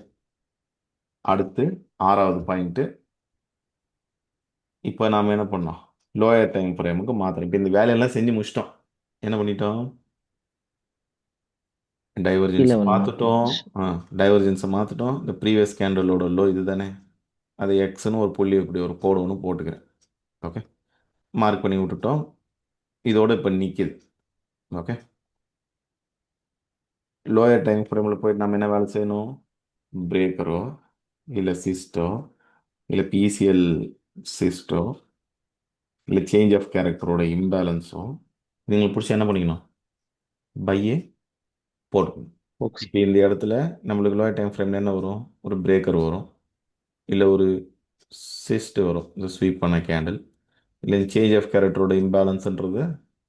அடுத்து 6வது பாயிண்ட்டு. இப்போ நாம் என்ன பண்ணோம்? லோயர் டைம் ஃப்ரேமுக்கு மாத்திரம். இப்போ இந்த வேலையெல்லாம் செஞ்சு முடிச்சிட்டோம். என்ன பண்ணிட்டோம்? டைவர்ஜென்ஸ் கீழே வந்து மார்க் பார்த்துட்டோம். பண்ணியாச்சு. டைவர்ஜென்ஸை மாற்றிட்டோம். இந்த ப்ரீவியஸ் கேண்டலோட லோ இது தானே. அது எக்ஸ்னு ஒரு புள்ளி இப்படி ஒரு கோடு ஒன்று போட்டுக்கிறேன். ஓகே, மார்க் பண்ணி விட்டுட்டோம். இதோட இப்போ நிற்கிது. ஓகே, லோயர் டைம் ஃப்ரேமில் போயிட்டு நம்ம என்ன வேலை செய்யணும்? பிரேக்கரோ இல்லை சிஸ்டோ இல்லை பிசிஎல் சிஸ்டோ இல்லை சேஞ்ச் ஆஃப் கேரக்டரோட இம்பேலன்ஸோ நீங்கள் பிடிச்சி என்ன பண்ணிக்கணும்? பையே போட்டுக்கணும். ஃபோக்ஸ். இப்போ இந்த இடத்துல நம்மளுக்கு லோயர் டைம் ஃப்ரேமில் என்ன வரும்? ஒரு பிரேக்கர் வரும், இல்லை ஒரு சிஸ்ட் வரும், இந்த ஸ்வீப் பண்ண கேண்டில். இல்லை சேஞ்ச் ஆஃப் கேரக்டரோட இம்பேலன்ஸ்ன்றது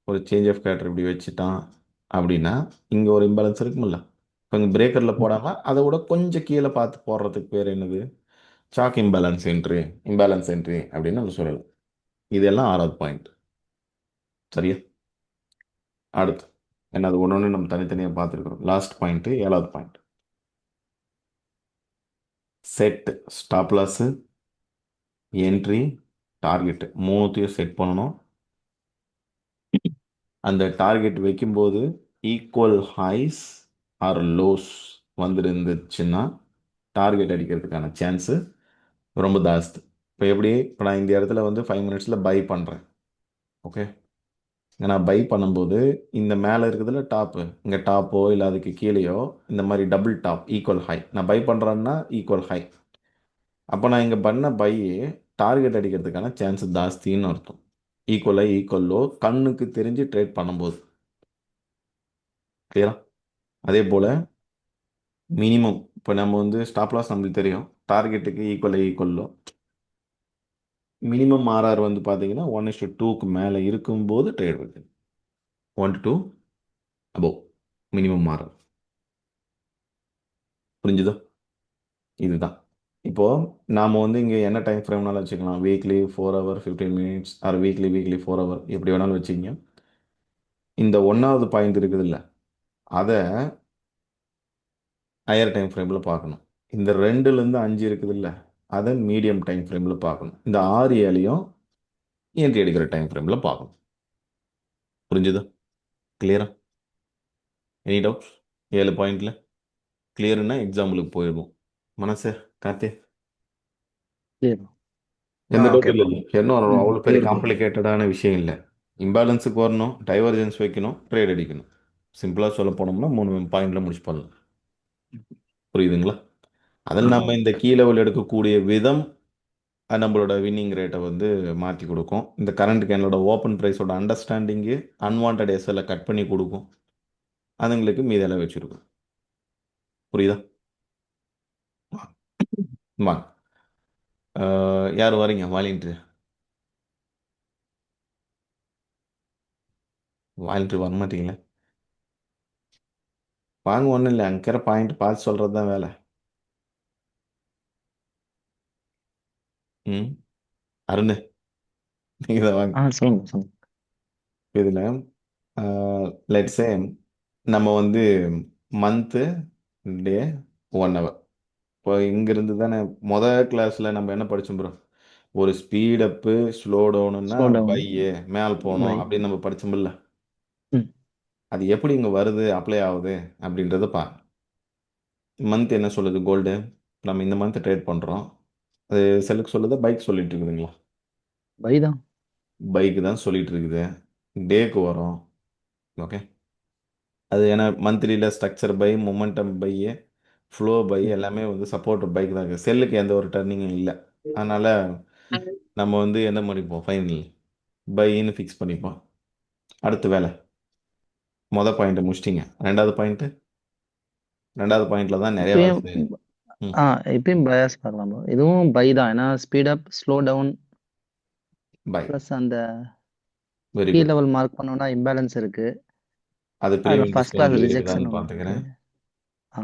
ஒரு சேஞ்ச் ஆஃப் கேரக்டர் இப்படி வச்சுட்டான் அப்படின்னா இங்கே ஒரு இம்பேலன்ஸ் இருக்குமில்ல. இப்போ இங்கே பிரேக்கரில் ம் போடாமல் அதை விட கொஞ்சம் கீழே பார்த்து போடுறதுக்கு பேர் என்னது? சாக் இம்பேலன்ஸ் என்ட்ரி அப்படின்னு நம்ம சொல்லலாம். இதெல்லாம் 6வது பாயிண்ட். சரியா? அடுத்து என்ன, அது ஒன்று ஒன்று நம்ம தனித்தனியாக பார்த்துருக்குறோம். லாஸ்ட் பாயிண்ட்டு 7வது point. Set stop loss, entry, target மூணுத்தையும் செட் பண்ணணும். அந்த டார்கெட் வைக்கும்போது ஈக்குவல் ஹைஸ் ஆர் லோஸ் வந்துருந்துச்சுன்னா டார்கெட் அடிக்கிறதுக்கான சான்ஸு ரொம்ப ஜாஸ்தி. இப்போ எப்படி? இப்போ நான் இந்த இடத்துல வந்து 5 மினிட்ஸில் பை பண்ணுறேன். ஓகே, நான் பை பண்ணும்போது இந்த மேலே இருக்குதுல டாப்பு, இங்கே டாப்போ இல்லை அதுக்கு கீழேயோ இந்த மாதிரி டபுள் டாப் ஈக்குவல் ஹை நான் பை பண்ணுறேன்னா ஈக்குவல் ஹை. அப்போ நான் இங்கே பண்ண பை டார்கெட் அடிக்கிறதுக்கான சான்ஸ் ஜாஸ்தின்னு அர்த்தம். ஈக்குவல் ஹை ஈக்குவல் லோ கண்ணுக்கு தெரிஞ்சு ட்ரேட் பண்ணும்போது. கிளியரா? அதே போல் மினிமம் இப்போ நம்ம வந்து ஸ்டாப் லாஸ் நம்மளுக்கு தெரியும், டார்கெட்டுக்கு ஈக்குவலோ மினிமம் ஆர்ஆர் வந்து பார்த்தீங்கன்னா 1:2க்கு மேலே இருக்கும்போது ட்ரேட் வைக்கணும். 1 to 2 அபோவ் மினிமம் ஆர்ஆர். புரிஞ்சுதா? இதுதான். இப்போ நாம வந்து இங்கே என்ன டைம் ஃப்ரேம்னாலும் வச்சுக்கலாம். Weekly 4 hour 15 minutes R weekly 4 hour எப்படி வேணாலும் வச்சுக்கிங்க. இந்த 1வது பாயிண்ட் இருக்குதுல்ல, அதை ஹையர் டைம் ஃப்ரேமில் பார்க்கணும். இந்த 2லேருந்து 5 இருக்குதுல்ல, அதை மீடியம் டைம் ஃப்ரேமில் பார்க்கணும். இந்த 6 7யும் என்ட்ரி எடுக்கிற டைம் ஃப்ரேமில் பார்க்கணும். புரிஞ்சுதா? கிளியரா? Any doubts? 7 பாயிண்ட்ல கிளியர்னா எக்ஸாம்பிளுக்கு போயிடுவோம். மனசே காத்தே clear. எந்த டவுட் okay இல்லை. bro. இன்னும் அவ்வளோ பெரிய clear bro. காம்ப்ளிகேட்டடான விஷயம் இல்லை. இம்பேலன்ஸுக்கு வரணும், டைவர்ஜென்ஸ் வைக்கணும், ட்ரேட் அடிக்கணும். சிம்பிளாக சொல்ல போனோம்னா 3 பாயிண்ட்ல முடிச்சு பண்ணலாம். புரியுதுங்களா? அதில் நம்ம இந்த கீ லெவல் எடுக்கக்கூடிய விதம் நம்மளோட வின்னிங் ரேட்டை வந்து மாற்றி கொடுக்கும். இந்த கரண்ட் கேனலோட ஓப்பன் ப்ரைஸோட அண்டர்ஸ்டாண்டிங்கு அன்வான்ட் எஸ்எல்லை கட் பண்ணி கொடுக்கும். அதுங்களுக்கு மீதெல்லாம் வச்சுருக்கும். புரியுதா? வாங்க. யார் வரீங்க வாலண்டியர்? வாலண்டியர் வர மாட்டீங்களே. வாங்க, ஒன்றும் இல்லை, அங்கே பாயிண்ட் பார்த்து சொல்கிறது தான் வேலை. ம் அருண், நீங்கள் தான் வாங்க. சொல்லுங்க. இதில் லெட்ஸே நம்ம வந்து மந்த்து, டே, 1 ஹவர். இப்போ இங்கிருந்து தானே கிளாஸில் நம்ம என்ன படித்தோம் ப்ரோ? ஒரு ஸ்பீடப்பு ஸ்லோ டவுனுன்னா Slow down. பையே மேல் போகணும் Buy. அப்படின்னு நம்ம படித்தோம்ல. ம். அது எப்படி இங்கே வருது, அப்ளை ஆகுது அப்படின்றத மந்த் என்ன சொல்லுது? கோல்டு நம்ம இந்த மந்த் ட்ரேட் பண்ணுறோம். அது செல்லுக்கு சொல்லுதா, பைக் சொல்லிட்டு இருக்குதுங்களா? Buy தான். பைக்கு தான் சொல்லிட்டு இருக்குது. டேக்கு வரும். ஓகே, அது ஏன்னா மந்த்லியில் structure buy, momentum buy, flow buy எல்லாமே வந்து சப்போர்ட் பைக் தான் இருக்குது. செல்லுக்கு எந்த ஒரு டர்னிங்கும் இல்லை. அதனால் நம்ம வந்து என்ன பண்ணிப்போம், ஃபைனல் பைன்னு ஃபிக்ஸ் பண்ணிப்போம். அடுத்த வேலை பாயிண்ட்டை முடிச்சிட்டிங்க. ரெண்டாவது பாயிண்ட்டில் தான் நிறைய வேலை இப்பயும் செய்யுது. ம் இப்பயும் பயாஸ் பார்க்கலாம் bro. இதுவும் பை தான். ஏன்னா speed up slow down buy. Plus அந்த very key good. Level mark பண்ணோம்னா இம்பேலன்ஸ் இருக்கு. அது அதில் ப்ரீவியஸ் ஃபர்ஸ்ட் கிளாஸ் டிஸ்கவுண்ட்டில் ரிஜெக்ஷன் இருக்குதான்னு ஒன்று இருக்கு. பார்த்துக்கிறேன். ஆ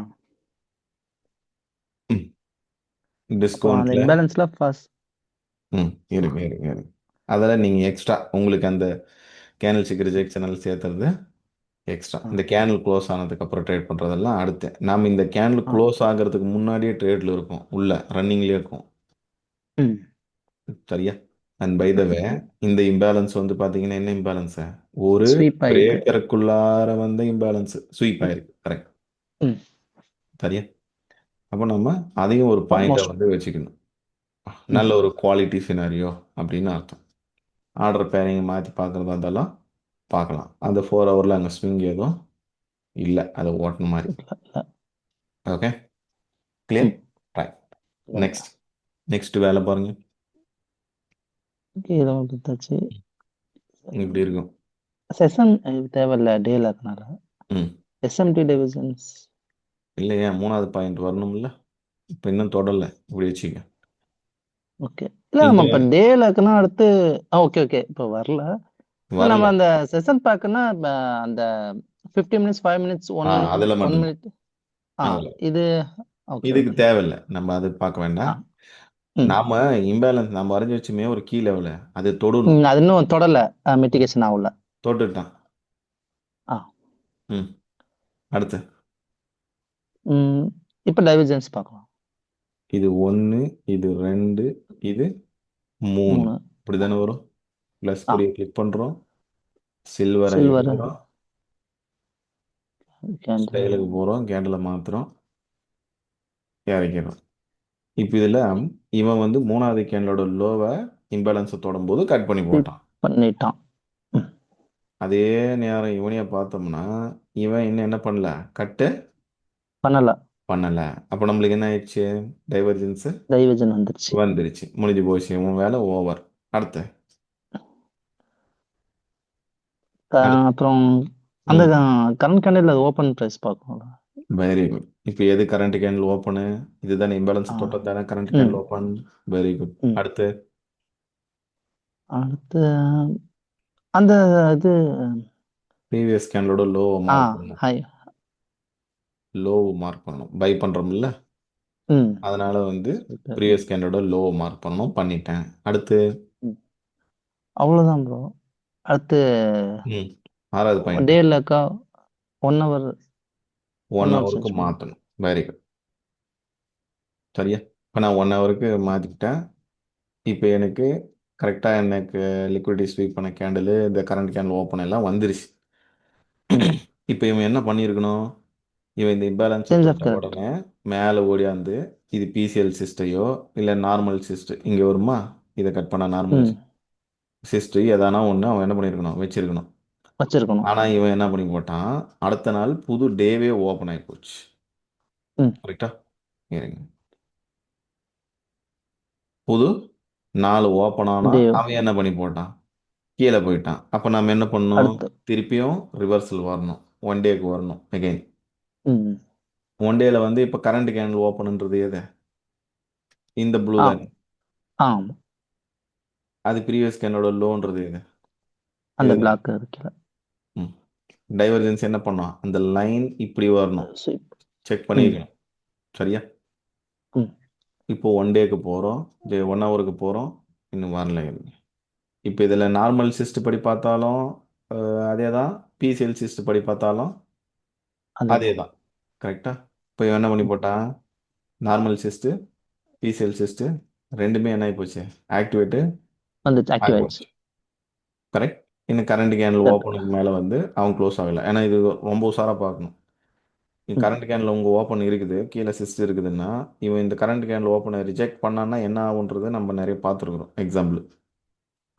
அப்போ அந்த டிஸ்கவுண்ட்டில் இம்பேலன்ஸில் ஃபர்ஸ்ட் இருக்கு. அதில் நீங்கள் எக்ஸ்ட்ரா உங்களுக்கு அந்த கேனல் சிக் ரிஜெக்ஷனல் சேர்த்துறது எக்ஸ்ட்ரா. இந்த கேனல் க்ளோஸ் ஆனதுக்கப்புறம் ட்ரேட் பண்ணுறதெல்லாம் அடுத்து. நாம் இந்த கேனல் க்ளோஸ் ஆகிறதுக்கு முன்னாடியே ட்ரேடில் இருக்கும், உள்ள ரன்னிங்லேயே இருக்கும். ம் சரியா? அண்ட் பை த வே இந்த இம்பேலன்ஸ் வந்து பார்த்தீங்கன்னா என்ன இம்பேலன்ஸு? ஒரு ஸ்வீப் ஆயிருக்கு. பிரேக்கருக்குள்ளார வந்த இம்பேலன்ஸ் ஸ்வீப் ஆயிருக்கு. கரெக்ட். ம் சரியா? அப்போ நம்ம அதையும் ஒரு பாயிண்டை ஆல்மோஸ்ட் வந்து வச்சுக்கணும். நல்ல ஒரு குவாலிட்டி சினாரியோ அப்படின்னு அர்த்தம். ஆர்டர் பேரிங் மாற்றி பார்க்குறதா இருந்தாலும் பார்க்கலாம். அந்த 4 ஹவரில் அங்கே ஸ்விங் எதுவும் இல்லை, அதை ஓட்டின மாதிரி. Okay, clear? ரைட். நெக்ஸ்ட் வேலை பாருங்க. ஓகே, இதை கொடுத்தாச்சு. இப்படி இருக்கும். செஷன் தேவையில்ல டேல இருக்கனால. ம் எஸ்எம்டி டிவிஷன்ஸ் இல்லையா, 3வது பாயிண்ட் வரணும்ல. இப்போ இன்னும் தொடரல, இப்படி வச்சுக்க. ஓகே. இல்லை நம்ம இப்போ டேல இருக்குன்னா அடுத்து ஓகே இப்போ வரல. இல்லை நம்ம வரல. அந்த செஷன் பேக்குன்னா அந்த 50 மினிட்ஸ் 5 மினிட்ஸ் அதில் 1 மட்டும் மினிட் அதில் இது ஓகே இதுக்கு தேவையில்லை, நம்ம அது பார்க்க வேண்டாம். ம். நாம இம்பேலன்ஸ் நம்ம வரைஞ்சி வச்சுமே ஒரு கீ லெவலு, அது தொடணும். அது இன்னும் தொடல, மிட்டிகேஷன் ஆகல. தொட்டுட்டான். ஆ ம் அடுத்து இப்போ டைவர்ஜென்ஸ் பார்க்கலாம். இது 1, இது 2, இது 3. 3 இப்படி தானே வரும். ப்ளஸ் கொடியை கிளிக் பண்ணுறோம், சில்வரை சில்வர் எடுக்கிறோம், கேண்டில் ஸ்டைலுக்கு போகிறோம், கேண்டில் மாற்றுறோம், இறக்கிறோம். இப்போ இதில் இவன் வந்து 3வது கேண்டலோட லோவை இம்பேலன்ஸை தொடும்போது கட் பண்ணி போட்டான். பண்ணிட்டான். அதே நேரம் இவனைய பார்த்தோம்னா இவன் இன்னும் என்ன பண்ணல, கட்டு பண்ணல. அப்போ நம்மளுக்கு என்ன ஆயிடுச்சு, டைவர்ஜன் வந்துருச்சு, முடிஞ்சு போச்சு, இவன் வேலை ஓவர். அடுத்து அப்புறம் அந்த ம் கரண்ட் கேண்டில் அது ஓப்பன் ப்ரைஸ் பார்க்கணும்ல. Very good. இப்போ எது கரண்ட் கேண்டில் ஓப்பனு? இதுதானே இம்பேலன்ஸ் ஆ தொட்டது தானே கரண்ட் ம் கேண்டில் ஓப்பன். Very good. ம் அடுத்து அடுத்து அந்த இது ப்ரீவியஸ் கேண்டலோட லோவை ஆ மார்க் பண்ணணும். ஹை லோவை மார்க் பண்ணணும். பை பண்ணுறோம்ல, ம் அதனால வந்து சூப்பர். ப்ரீவியஸ் கேண்டலோட லோவை மார்க் பண்ணணும். பண்ணிட்டேன். அடுத்து ம் அவ்வளோதான் ப்ரோ. அடுத்து ம் 6வது பாயிண்ட் டே இல்லக்கா 1 ஹவர் 1 1 ஹவர் ஹவருக்கு சேஞ்ச் பண்ணும். மாற்றணும். Very good. சரியா? இப்போ நான் 1 ஹவருக்கு மாற்றிக்கிட்டேன். இப்போ எனக்கு கரெக்டாக எனக்கு லிக்விடிட்டி ஸ்வீப் பண்ண கேண்டில், இந்த கரண்ட் கேண்டில் ஓப்பன் எல்லாம் வந்துருச்சு. ம் இப்போ இவன் என்ன பண்ணியிருக்கணும்? இவன் இந்த இம்பேலன்ஸை சேஞ்ச் ஆஃப் தொட்ட கரண்ட். உடனே மேலே ஓடியாந்து இது பிசிஎல் சிஸ்டையோ இல்லை நார்மல் சிஸ்ட் இங்கே வருமா, இதை கட் பண்ண நார்மல் ம் சிஸ்ட் எதானா ஒன்று அவன் என்ன பண்ணியிருக்கணும், வச்சிருக்கணும். வச்சிருக்கணும். ஆனால் இவன் என்ன பண்ணி போட்டான், அடுத்த நாள் புது டேவே ஓப்பன் ஆகி போச்சு. ம் கரெக்டா? இருங்க. புது நாள் ஓப்பன் ஆனா டே அவன் என்ன பண்ணி போட்டான், கீழே போயிட்டான். அப்போ நம்ம என்ன பண்ணணும், அடுத்து. திருப்பியும் ரிவர்சல் வரணும், ஒன் டேக்கு வரணும் அகைன். ம் ஒன் டேல வந்து இப்போ கரண்ட் கேண்டில் ஓப்பன்ன்றது எது, இந்த ப்ளூ ஆ தானே. ஆம் அது ப்ரீவியஸ் கேண்டோட லோன்றது எது, அந்த இதுதான். பிளாக் இருக்குல்ல. ம் டைவர்ஜென்ஸ் என்ன பண்ணோம், அந்த லைன் இப்படி வரணும், ஸ்வீப். செக் ம் பண்ணிருக்கணும். சரியா? ம் இப்போ ஒன் டேக்கு போகிறோம், 1 ஹவருக்கு போகிறோம், இன்னும் வரல. இப்போ இதில் நார்மல் சிஸ்ட் படி பார்த்தாலும் அதே தான், பிசிஎல் சிஸ்ட் படி பார்த்தாலும் அதே அதேதான். தான். கரெக்டா? இப்போ இவன் என்ன பண்ணி போட்டான், நார்மல் சிஸ்ட்டு பிசிஎல் சிஸ்ட்டு ரெண்டுமே என்ன ஆகி போச்சு, ஆக்டிவேட்டு வந்துச்சு ஆக்டிவ் ஆகி ஆயிடுச்சு. போச்சு. கரெக்ட். இன்னும் கரண்ட் கேண்டில் கரெக்ட். ஓப்பனுக்கு மேலே வந்து அவன் க்ளோஸ் ஆகலை. ஏன்னா இது ரொம்ப உஷாராக பார்க்கணும். ம் கரண்ட் கேண்டில் உங்கள் ஓப்பன் இருக்குது, கீழே சிஸ்ட் இருக்குதுன்னா, இவன் இந்த கரண்ட் கேண்டில் ஓப்பனை ரிஜெக்ட் பண்ணான்னா என்ன ஆகுன்றது நம்ம நிறைய பார்த்துருக்குறோம். எக்ஸாம்பிள்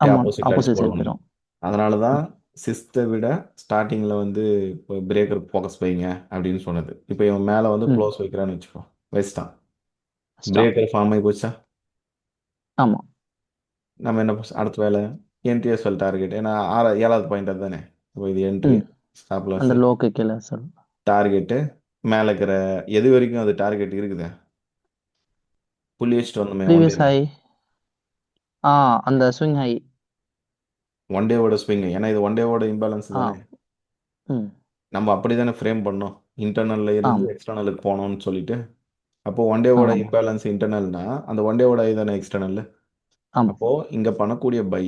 ஆமா ஆப்போசிட் அடிச்சு ஆப்போசிட் சைடு போடுவாங்க. போயிடும். அதனால தான் ம் சிஸ்த்தை விட ஸ்டார்டிங்கில் வந்து இப்போ பிரேக்கர் ஃபோக்கஸ் வைங்க அப்படின்னு சொன்னது. இப்போ இவன் மேலே வந்து ம் க்ளோஸ் வைக்கிறான்னு வச்சுக்கோ, வச்சுட்டான், ஸ்டாப். பிரேக்கர் ஃபார்ம் ஆகி போச்சா. ஆமா நம்ம என்ன அடுத்த வேலை, என்ட்ரிஎஸ்எல் டார்கெட், ஏன்னா 7வது பாயிண்ட் அதுதானே. இப்போ இது என்ட்ரி, ம் ஸ்டாப் அந்த லாஸ், லோக்கு கீழே சார். டார்கெட்டு, மேலே இருக்கிற எது வரைக்கும் அது டார்கெட் இருக்குது, புள்ளி வச்சுட்டு வந்தோமே ஒன் ப்ரீவியஸ் டேல. ஹை. ஆ அந்த ஸ்விங் ஹை. ஒன் டேவோட ஸ்விங், ஏன்னா இது ஒன் டேவோட இம்பேலன்ஸ் ஆ தானே. ம் நம்ம அப்படி தானே ஃப்ரேம் பண்ணோம், இன்டர்னல்ல இருந்து ஆம் எக்ஸ்டர்னலுக்கு போனோம்னு சொல்லிட்டு. அப்போ ஒன் டேவோட ஆமா இம்பேலன்ஸ் இன்டர்னல்னா அந்த ஒன் டேவோட தானே எக்ஸ்டர்னல். ஆமா அப்போ இங்க பண்ணக்கூடிய பை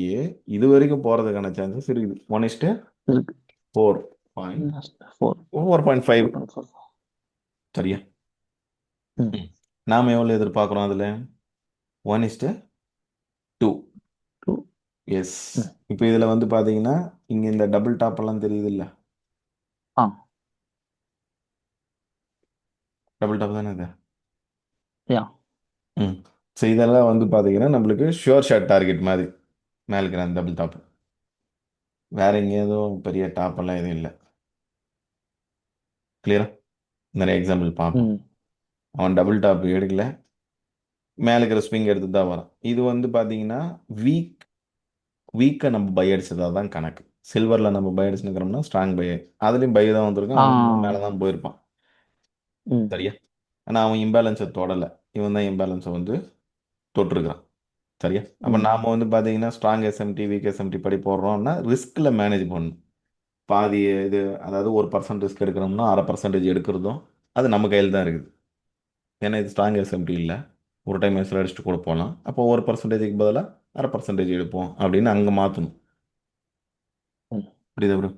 இது வரைக்கும் போறதுக்கான சான்சஸ் இருக்குது. 1:4.5. இருக்கு. 4 4.5. 4.4. சரியா? ம் ம். நாம எவ்வளவு எதிர்பார்க்குறோம் அதுல, 1:2. 2. எஸ். ம் இப்போ இதுல வந்து பாத்தீங்கன்னா இங்க இந்த டபுள் டாப் எல்லாம் தெரியுது இல்ல, ஆ டபுள் டாப் தானே இது. யா ம் ஸோ இதெல்லாம் வந்து பாத்தீங்கன்னா நம்மளுக்கு ஷுவர் ஷாட் டார்கெட் மாதிரி மேலே இருக்கிற அந்த டபுள் டாப். வேற எங்கேயும் எதுவும் பெரிய டாப் எல்லாம் எதுவும் இல்லை. கிளியரா? நிறைய எக்ஸாம்பிள் பார்ப்போம். ம் அவன் டபுள் டாப் எடுக்கல, மேலே இருக்கிற ஸ்விங் எடுத்து தான் வரான். இது வந்து பார்த்தீங்கன்னா வீக்கை நம்ம பை அடிச்சதா தான் கணக்கு. சில்வரில் நம்ம பை அடிச்சுக்கிறோம்னா ஸ்ட்ராங் பை, அதுலேயும் பை தான் வந்திருக்கும், ஆ அவன் இன்னும் மேலே தான் போயிருப்பான். ம் சரியா? ஆனால் அவன் இம்பேலன்ஸை தொடலை, இவன் தான் இம்பேலன்ஸை வந்து தொட்டிருக்கிறான். சரியா? அப்போ ம் நாம் வந்து பார்த்தீங்கன்னா ஸ்ட்ராங் எஸ்எம்டி வீக் எஸ்எம்டி படி போடுறோம்னா ரிஸ்கில் மேனேஜ் பண்ணணும். பாதி இது, அதாவது 1% ரிஸ்க் எடுக்கிறோம்னா 1/2% எடுக்கிறதும் அது நம்ம கையில் தான் இருக்குது. ஏன்னா இது ஸ்ட்ராங் எஸ்எம்டி இல்லை, ஒரு டைம் எஸ்எல் அடிச்சுட்டு கூட போகலாம். அப்போ 1%க்கு பதிலாக 1/2% எடுப்போம் அப்படின்னு அங்கே மாற்றணும். ம் புரியுதா ப்ரோ?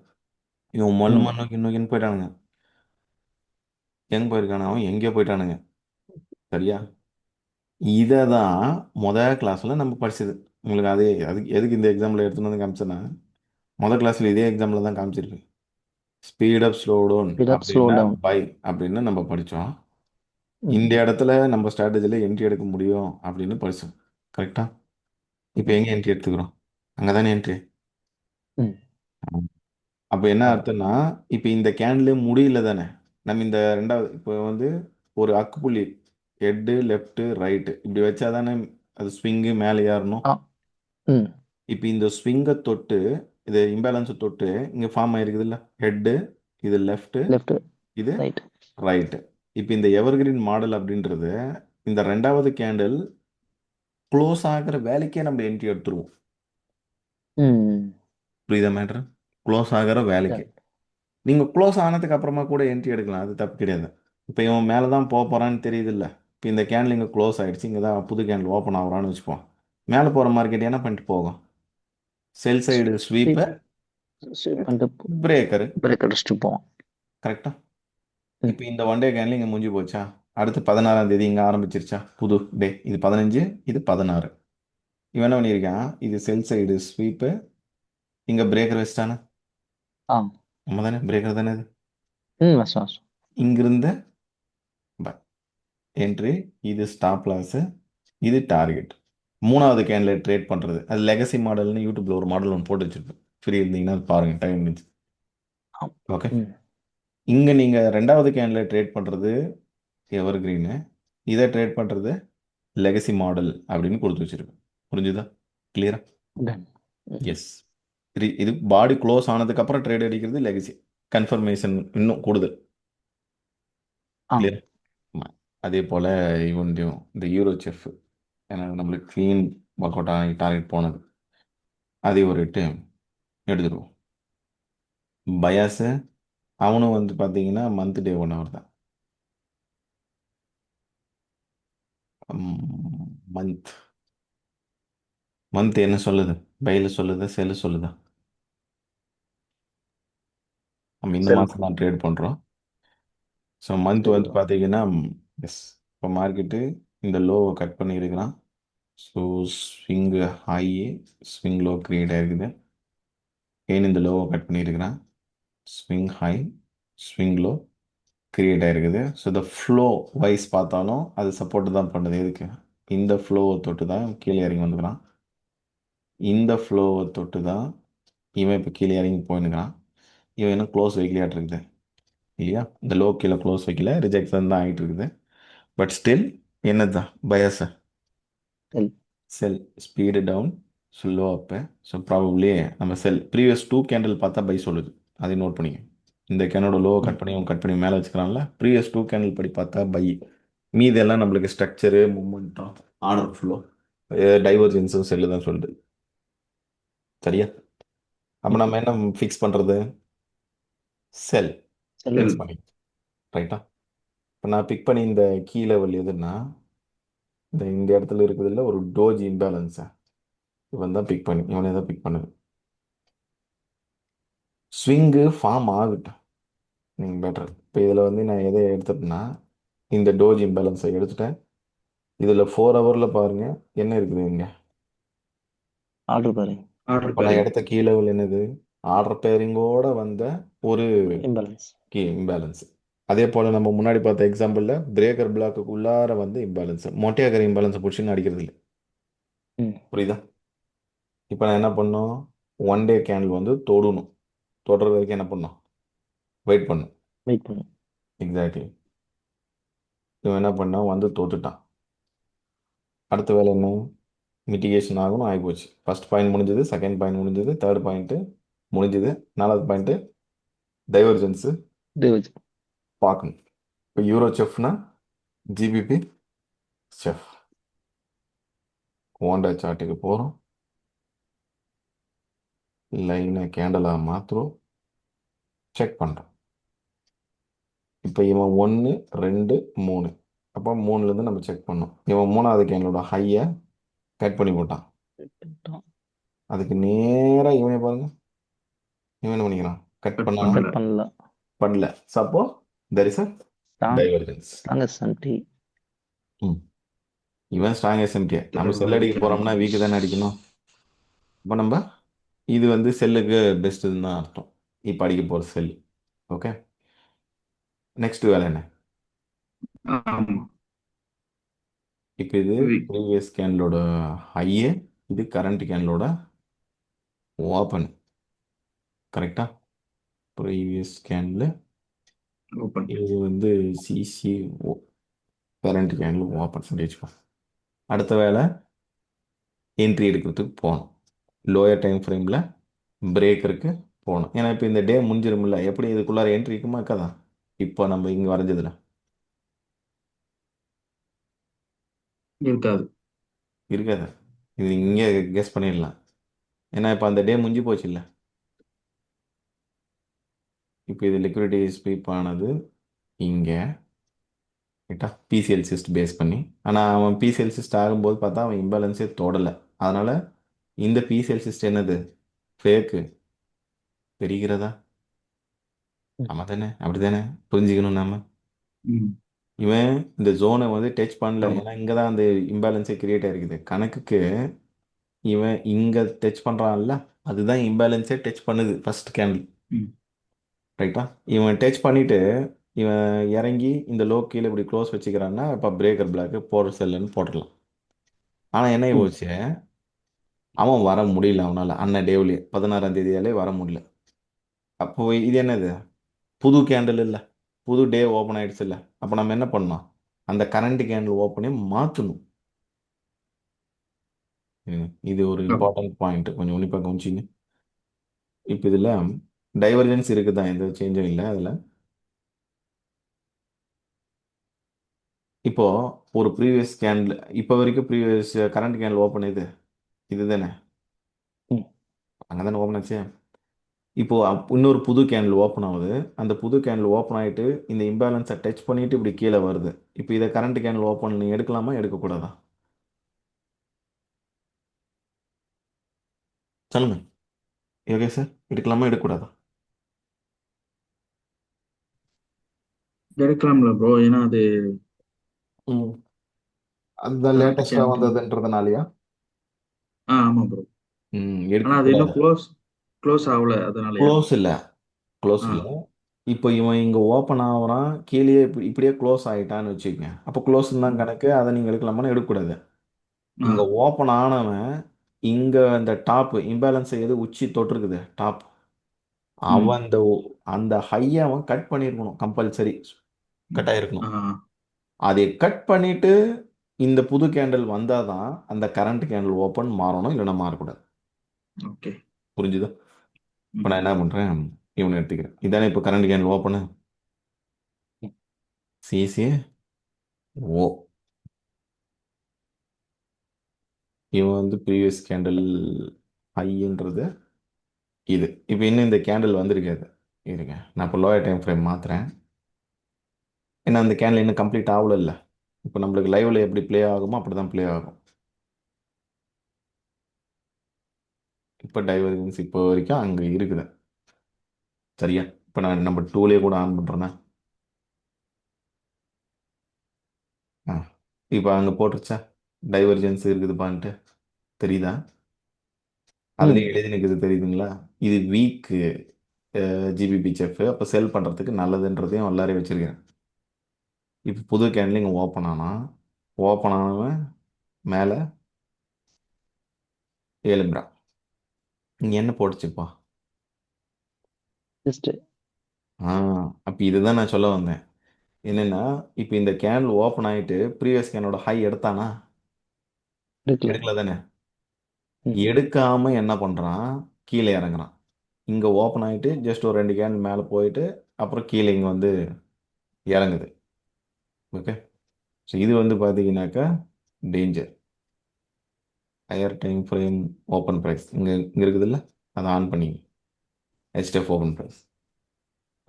இவன் மொல்ல ம் நோக்கி நோக்கின்னு போயிட்டானுங்க. எங்கே போயிருக்கானு, அவன் எங்கேயோ போயிட்டானுங்க. சரியா? இதை தான் முதல் கிளாஸில் நம்ம படிச்சது. உங்களுக்கு அதே அதுக்கு எதுக்கு இந்த எக்ஸாம்பிள் எடுத்துன்னு வந்து காமிச்சேன்னா, முதல் கிளாஸில் இதே எக்ஸாம்பிள் தான் காமிச்சிருக்கு. Speed up slow down speed up slow அப்படின்னா டவுன். பை அப்படின்னு நம்ம படித்தோம். ம் இந்த இடத்துல நம்ம ஸ்ட்ராட்டஜியில் என்ட்ரி எடுக்க முடியும் அப்படின்னு படித்தோம். கரெக்டா? இப்போ ம் எங்கே என்ட்ரி எடுத்துக்கிறோம், அங்கே தானே என்ட்ரி. ம் அப்போ என்ன ஆமா அர்த்தம்னா, இப்போ இந்த கேண்டில் முடியல தானே, நம்ம இந்த ரெண்டாவது இப்போ வந்து ஒரு அக்குப்புள்ளி ஹெட்டு லெஃப்ட்டு ரைட்டு இப்படி வச்சா தானே அது ஸ்விங்கு மேலே ஏறணும். ஆ ம் இப்போ இந்த ஸ்விங்கை தொட்டு இது இம்பேலன்ஸை தொட்டு இங்கே ஃபார்ம் ஆயிருக்குது இல்லை, ஹெட்டு, இது லெஃப்ட்டு, லெஃப்ட் இது ரைட். ரைட்டு. இப்போ இந்த எவர்கிரீன் மாடல் அப்படின்றது இந்த ரெண்டாவது கேண்டில் க்ளோஸ் ஆகிற வேலைக்கே நம்ம என்ட்ரி எடுத்துருவோம். ம் புரியுதா மேட்ரு? க்ளோஸ் ஆகிற வேலைக்கு நீங்கள் க்ளோஸ் ஆனதுக்கு அப்புறமா கூட என்ட்ரி எடுக்கலாம், அது தப்பு கிடையாது. இப்போ இவன் மேலே தான் போக போகிறான்னு தெரியுது இல்லை. இப்போ இந்த கேண்டில் இங்கே க்ளோஸ் ஆகிடுச்சு, இங்கே தான் புது கேண்டில் ஓப்பன் ஆகுறான்னு வச்சுப்போம். மேலே போகிற மார்க்கெட் என்ன பண்ணிட்டு போகும்? செல் சைடு ஸ்வீப்பு, பண்ணிட்டு பிரேக்கரு. பிரேக் அடிச்சுட்டு போவோம். கரெக்டாக. ம். இப்போ இந்த ஒன் டே கேண்டில் இங்கே முடிஞ்சு போச்சா? அடுத்து 16ஆம் தேதி இங்கே ஆரம்பிச்சிருச்சா புது டே? இது 15, இது 16. இவன் என்ன பண்ணியிருக்கான்? இது செல் சைடு ஸ்வீப்பு, இங்கே பிரேக்கர் வச்சுட்டானே. ஆ நம்ம தானே பிரேக்கர் தானே இது. வருஷம் வருஷம். இங்கிருந்த என்ட்ரி, இது ஸ்டாப் லாஸு, இது டார்கெட். மூணாவது கேண்டில் ட்ரேட் பண்ணுறது அது லெகசி மாடல்னு யூடியூப்பில் ஒரு மாடல் ஒன்று போட்டு வச்சுருப்பேன், ஃப்ரீ இருந்தீங்கன்னா பாருங்கள், டைம் இருந்துச்சு. ஓகே. ம் இங்கே நீங்கள் ரெண்டாவது கேண்டில் ட்ரேட் பண்ணுறது எவர் கிரீனு, இதை ட்ரேட் பண்ணுறது லெகசி மாடல் அப்படின்னு கொடுத்து வச்சுருப்பேன். புரிஞ்சுதா? கிளியரா? done. எஸ். இது பாடி க்ளோஸ் ஆனதுக்கப்புறம் ட்ரேட் அடிக்கிறது லெகசி, கன்ஃபர்மேஷன் இன்னும் கூடுதல். ஆ கிளியர். அதே போல் இவன்டையும் இந்த யூரோ செஃப், ஏன்னா நம்மளுக்கு க்ளீன் ஒர்க் அவுட் ஆகி டார்கெட் போனது, அதை ஒரு இட்டு எடுத்துருவோம். பயாஸு அவனும் வந்து பார்த்தீங்கன்னா மந்த் டே 1 ஹவர் தான். மந்த் மந்த் என்ன சொல்லுது? பையில் சொல்லுது, செல்லு சொல்லுதா? நம்ம இந்த Sell. மாதம் தான் ட்ரேட் பண்ணுறோம். ஸோ மந்த் வந்து பார்த்தீங்கன்னா எஸ், இப்போ மார்க்கெட்டு இந்த லோவை கட் பண்ணியிருக்கிறான். So swing high, swing low create ஆகிருக்குது. ஏன் இந்த லோவை கட் பண்ணியிருக்கிறான்? Swing high, swing low create ஆகிருக்குது. ஸோ இந்த ஃப்ளோ வைஸ் பார்த்தாலும் அது சப்போர்ட் தான் பண்ணுது. எதுக்கு? இந்த ஃப்ளோவை தொட்டு தான் கீழே இறங்கி வந்துக்கிறான். இந்த ஃப்ளோவை தொட்டு தான் இவன் இப்போ கீழே இறங்கி போயின்னுக்கிறான். இவன் இன்னும் க்ளோஸ் வைக்கலையாட்டு இருக்குது இல்லையா? இந்த லோ கீழே க்ளோஸ் வைக்கல, ரிஜெக்ஷன் தான் ஆகிட்டு இருக்குது. பட் ஸ்டில் என்னது தான் பயாஸை Sell. செல் ஸ்பீடு டவுன், ஸ்லோ அப்பு. ஸோ ப்ராபப்ளி நம்ம செல் ப்ரீவியஸ் 2 கேண்டில் பார்த்தா பை சொல்லுது, அதை நோட் பண்ணிங்க. இந்த கேனோட லோவை கட் பண்ணி மேலே வச்சுக்கிறான்ல, ப்ரீவியஸ் 2 கேண்டில் படி பார்த்தா பை. மீதெல்லாம் நம்மளுக்கு ஸ்ட்ரக்சரு, மூமெண்ட்டும், ஆர்டர் ஃப்ளோ, டைவர்ஜென்ஸும் செல்லு தான் சொல்லுது. சரியா? அப்போ நம்ம என்ன ஃபிக்ஸ் பண்ணுறது? செல் Sell. ஃபிக்ஸ் பண்ணி ரைட்டா? இப்போ நான் பிக் பண்ணி இந்த கீ லெவல் எதுன்னா இந்த இடத்துல இருக்குதுல்ல ஒரு டோஜ் இம்பேலன்ஸை, இவன் தான் பிக் பண்ணி, இவனே தான் பிக் பண்ணுது. ஸ்விங்கு ஃபார்ம் ஆகட்டும், நீங்கள் பெட்டர். இப்போ இதில் வந்து நான் எதை எடுத்துட்டேன்னா இந்த டோஜ் இம்பேலன்ஸை எடுத்துட்டேன். இதில் 4 ஹவரில் பாருங்கள் என்ன இருக்குது இங்கே. ஆர்டர் பாருங்க. ஆர்டர் இப்போ நான் எடுத்த கீ லெவல் என்னது? ஆர்டர் பேரிங்கோட வந்த ஒரு இம்பேலன்ஸ். Key imbalance. அதே போல் நம்ம முன்னாடி பார்த்த எக்ஸாம்பிளில் பிரேக்கர் பிளாக்குக்கு உள்ளார வந்து இம்பேலன்ஸ், மொட்டையாக்கிற இம்பேலன்ஸை பிடிச்சின்னு அடிக்கிறது இல்லை. ம் புரியுதா? இப்போ நான் என்ன பண்ணோம்? ஒன் டே கேண்டில் வந்து தொடணும். தொடர வரைக்கும் என்ன பண்ணோம்? வெயிட் பண்ணும். வெயிட் பண்ணும். எக்ஸாக்ட்லி. இவன் என்ன பண்ணான்? வந்து தோத்துட்டான். அடுத்த வேலை என்ன? மிட்டிகேஷன் ஆகணும், ஆகிப்போச்சு. ஃபர்ஸ்ட் பாயிண்ட் முடிஞ்சது, செகண்ட் பாயிண்ட் முடிஞ்சது, தேர்ட் பாயிண்ட்டு முடிஞ்சது, 4வது பாயிண்ட்டு டைவர்ஜென்ஸு Diverge. பார்க்கணும். இப்போ யூரோ செஃப்னா ஜிபிபி செஃப். ஓண்டா சார்ட்டுக்கு போகிறோம், லைனை கேண்டலாக மாற்றுறோம், செக் பண்ணுறோம். இப்போ இவன் 1, 2, 3, அப்போ 3லேருந்து நம்ம செக் பண்ணோம். இவன் 3வது கேண்டலோட ஹையை கட் பண்ணி போட்டான். அதுக்கு நேராக இவனே பாருங்க, இவன் என்ன பண்ணிக்கிறான்? கட் Cut பண்ணானா? பண்ணல. பண்ணல. பண்ணல. Suppose there is a divergence. Strongest MT. இவன் ஸ்ட்ராங் எஸ்எம்டி. நம்ம செல் அடிக்க போகிறோம்னா வீக்கு தானே அடிக்கணும். இப்போ நம்ம இது வந்து செல்லுக்கு பெஸ்ட்டுன்னு தான் அர்த்தம். இப்போ அடிக்க போகிற செல். ஓகே, நெக்ஸ்ட் வேலை என்ன? ஆமா. இப்போ இது Weak. ப்ரீவியஸ் கேண்டலோட ஹையு, இது கரண்ட் கேண்டலோட ஓப்பன். கரெக்டா? Previous candle, Open. இது வந்து சிசி கரண்ட் கேண்டில் ஓப்பன் வச்சுக்கோ. அடுத்த வேலை என்ட்ரி எடுக்கிறதுக்கு போகணும். லோயர் டைம் ஃப்ரேமில் பிரேக்கருக்கு போகணும். ஏன்னா இப்போ இந்த டே முடிஞ்சிருமில்ல, எப்படி இதுக்குள்ளார என்ட்ரி இருக்குமா இருக்காதா? இப்போ நம்ம இங்கே வரைஞ்சதுல இருக்காது. இருக்காது. இது இங்கே கெஸ் பண்ணிடலாம். ஏன்னா இப்போ அந்த டே முடிஞ்சு போச்சு இல்லை. இப்போ இது லிக்விடிட்டி ஸ்வீப் ஆனது இங்கே ரைட்டா, பிசிஎல் சிஸ்ட் பேஸ் பண்ணி. ஆனால் அவன் பிசிஎல் சிஸ்ட் ஆகும்போது பார்த்தா அவன் இம்பேலன்ஸே தொடலை. அதனால் இந்த பிசிஎல் சிஸ்ட் என்னது, ஃபேக்கு. தெரிகிறதா? ஆமாம் தானே, அப்படி தானே புரிஞ்சுக்கணும் நாம. ம். இவன் இந்த ஜோனை வந்து டச் பண்ணல, ஆமா. ஏன்னா இங்கே தான் அந்த இம்பேலன்ஸே கிரியேட் ஆயிருக்குது கணக்குக்கு. இவன் இங்கே டச் பண்ணுறான்ல, அதுதான் இம்பேலன்ஸே டச் பண்ணுது ஃபர்ஸ்ட் கேண்டில். ம். ரைட்டா, இவன் டச் பண்ணிட்டு இவன் இறங்கி இந்த லோ கீழே இப்படி க்ளோஸ் வச்சுக்கிறான்னா இப்போ பிரேக்கர் பிளாக்கு போடுற செல்லுன்னு போட்டுடலாம். ஆனால் என்ன ம். போச்சு, அவன் வர முடியல, அவனால் அண்ணன் டேவ்லி 16ஆம் தேதியாலே வர முடியல. அப்போ இது என்னது, புது கேண்டில் இல்லை, புது டே ஓப்பன் ஆயிடுச்சு இல்லை. அப்போ நம்ம என்ன பண்ணோம், அந்த கரண்ட் கேண்டில் ஓப்பனே மாற்றணும். இது ஒரு ஆமா. இம்பார்ட்டன்ட் பாயிண்ட், கொஞ்சம் உன்னிப்பாக கவனிச்சிங்க. இப்போ இதில் டைவர்ஜென்ஸ் இருக்குதான், எந்த சேஞ்சும் இல்லை அதில். இப்போ ஒரு ப்ரீவியஸ் கேண்டில், இப்போ வரைக்கும் ப்ரீவியஸ் கரண்ட் கேண்டில் ஓப்பன் இது தானே, ம். அங்கே தானே ஓப்பன் ஆச்சு. இப்போ இன்னொரு புது கேண்டில் ஓப்பன் ஆகுது. அந்த புது கேண்டில் ஓப்பன் ஆகிட்டு இந்த இம்பேலன்ஸை டச் பண்ணிட்டு இப்படி கீழே வருது. இப்போ இதை கரண்ட் கேண்டில் ஓப்பன் நீ எடுக்கலாமா எடுக்கக்கூடாதா? சொல்லுங்க. ஓகே சார், எடுக்கலாமா எடுக்கக்கூடாதா? எடுக்கலாம்ல ப்ரோ, ஏன்னா அது ம், அதுதான் கரண்ட் லேட்டஸ்டாக கேண்டில். வந்ததுன்றதுனாலயா? ஆமா ப்ரோ. ஆனா அது இன்னும் எடுக்கக்கூடாது. க்ளோஸ் க்ளோஸ் ஆகல, அதனாலயா? க்ளோஸ் இல்லை, க்ளோஸ் ஆ. இல்லை. இப்போ இவன் இங்கே ஓப்பன் ஆகுறான், கீழே இப்படியே க்ளோஸ் ஆகிட்டான்னு வச்சுக்கோங்க. அப்போ க்ளோஸ் தான் ம். கணக்கு, அதை நீங்கள் எடுக்கலாமான்னு எடுக்கக்கூடாது. ஆ. இங்கே ஓப்பன் ஆனவன் இங்கே அந்த டாப் இம்பேலன்ஸை எது உச்சி தொட்டிருக்குது டாப், ம். அவன் அந்த ஹையை அவன் கட் பண்ணியிருக்கணும், கம்பல்சரி ம். கட் ஆ. ஆயிருக்கணும். அதை கட் பண்ணிட்டு இந்த புது கேண்டில் வந்தால் தான் அந்த கரண்ட் கேண்டில் ஓப்பன் மாறணும், இல்லைன்னா மாறக்கூடாது. ஓகே. புரிஞ்சுதா? இப்போ ம். நான் என்ன பண்ணுறேன், இவனை எடுத்துக்கிறேன். இதானே இப்போ கரண்ட் கேண்டில் ஓப்பனு, ம். சிசி ஓ. இவன் வந்து ப்ரீவியஸ் கேண்டில் ஹைன்றது இது. இப்போ இன்னும் இந்த கேண்டில் வந்திருக்காது. இருங்க, நான் இப்போ லோயர் டைம் ஃப்ரேம் மாற்றுறேன். ஏன்னா அந்த கேண்டில் இன்னும் கம்ப்ளீட் ஆகல இல்லை. இப்போ நம்மளுக்கு லைவ்ல எப்படி ப்ளே ஆகுமோ அப்படி தான் ப்ளே ஆகும். இப்போ டைவர்ஜென்ஸ் இப்போ வரைக்கும் அங்கே இருக்குது. சரியா, இப்போ நான் நம்ம டூலே கூட ஆன் பண்ணுறேன்னா, ஆ, இப்போ அங்கே போட்டுருச்சா டைவர்ஜென்ஸ் இருக்குதுப்பான்ட்டு, தெரியுதா? ம். அதுலேயே எழுதி நிற்குது, தெரியுதுங்களா? இது வீக்கு ஜிபிபி செஃப், அப்போ செல் பண்ணுறதுக்கு நல்லதுன்றதையும் எல்லாரையும் வச்சுருக்கேன். இப்போ புது கேண்டில் இங்கே ஓப்பன் ஓப்பன் ஆனவன் மேலே 7 பிரா, இங்கே என்ன போட்டுச்சுப்பா? ஜஸ்ட் ஆ, அப்போ இதுதான் நான் சொல்ல வந்தேன். என்னென்னா, இப்போ இந்த கேண்டில் ஓப்பன் ஆகிட்டு ப்ரீவியஸ் கேனோட ஹை எடுத்தானா? எடுக்கல. எடுக்கல தானே. ம். எடுக்காமல் என்ன பண்ணுறான், கீழே இறங்குறான். இங்கே ஓப்பன் ஆகிட்டு ஜஸ்ட் ஒரு 2 கேண்டில் மேலே போயிட்டு அப்புறம் கீழே இங்கே வந்து இறங்குது. ஓகே, ஸோ இது வந்து பார்த்தீங்கன்னாக்கா danger. Higher time frame open price இங்கே இருக்குதுல்ல, அதை ஆன் பண்ணி ஹெச்டிஎஃப் ஓப்பன் ப்ரைஸ்.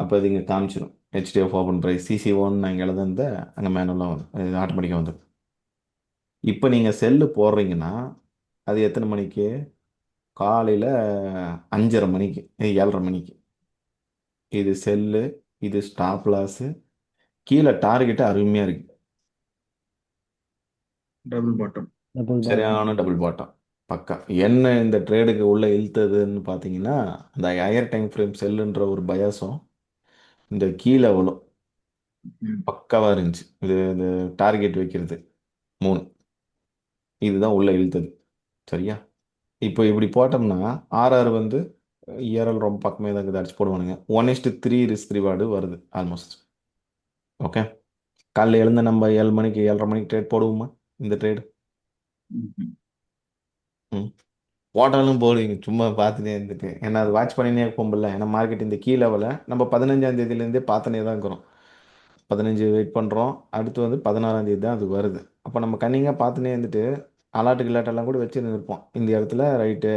அப்போ அது இங்கே காமிச்சிடும். ஹெச்டிஎஃப் ஓப்பன் ப்ரைஸ் CC1 நான் இங்கே எழுதுந்த அங்கே மேனுவலாக வந்து ஆட்டோமேட்டிக்காக வந்துடும். இப்போ நீங்கள் செல்லு போடுறீங்கன்னா அது எத்தனை மணிக்கு, காலையில் 5:30 மணிக்கு, 7:30 மணிக்கு. இது செல்லு, இது ஸ்டாப் லாஸு, கீழே டார்கெட்டு அருமையாக இருக்குது. Double bottom. Double bottom. சரியான டபுள் பாட்டம், பக்கா. என்ன இந்த ட்ரேடுக்கு உள்ளே இழுத்ததுன்னு பார்த்தீங்கன்னா, அந்த ஹையர் டைம் ஃப்ரேம் செல்லுன்ற ஒரு பயாஸும் இந்த கீழே விழும் ம். பக்காவாக இருந்துச்சு. இது டார்கெட் வைக்கிறது 3, இதுதான் உள்ளே இழுத்தது. சரியா, இப்போ இப்படி போட்டோம்னா ஆர்ஆர் வந்து இஆர்எல் ரொம்ப பக்கமே தான் இருக்குது, அடிச்சு போடுவானுங்க. 1:3 ரிஸ்க் ரிவார்டு வருது ஆல்மோஸ்ட். ஓகே, காலைல எழுந்து நம்ம 7 மணிக்கு 7:30 மணிக்கு ட்ரேட் போடுவோமா இந்த ட்ரேடு? ம். ம், போட்டாலும் போடுவீங்க சும்மா பார்த்துட்டே இருந்துட்டு. ஏன்னா அது வாட்ச் பண்ணினே இருப்போம்ல. ஏன்னா மார்க்கெட் இந்த கீ லெவலை நம்ம 15ஆம் தேதியிலேருந்தே பார்த்துனே தான் இருக்கிறோம். 15 வெயிட் பண்ணுறோம். அடுத்து வந்து 16ஆம் தேதி தான் அது வருது. அப்போ நம்ம கன்னிங்காக பார்த்துனே இருந்துட்டு அலாட்டு கிலாட்டெல்லாம் கூட வச்சு இருப்போம். இந்த இடத்துல ரைட்டு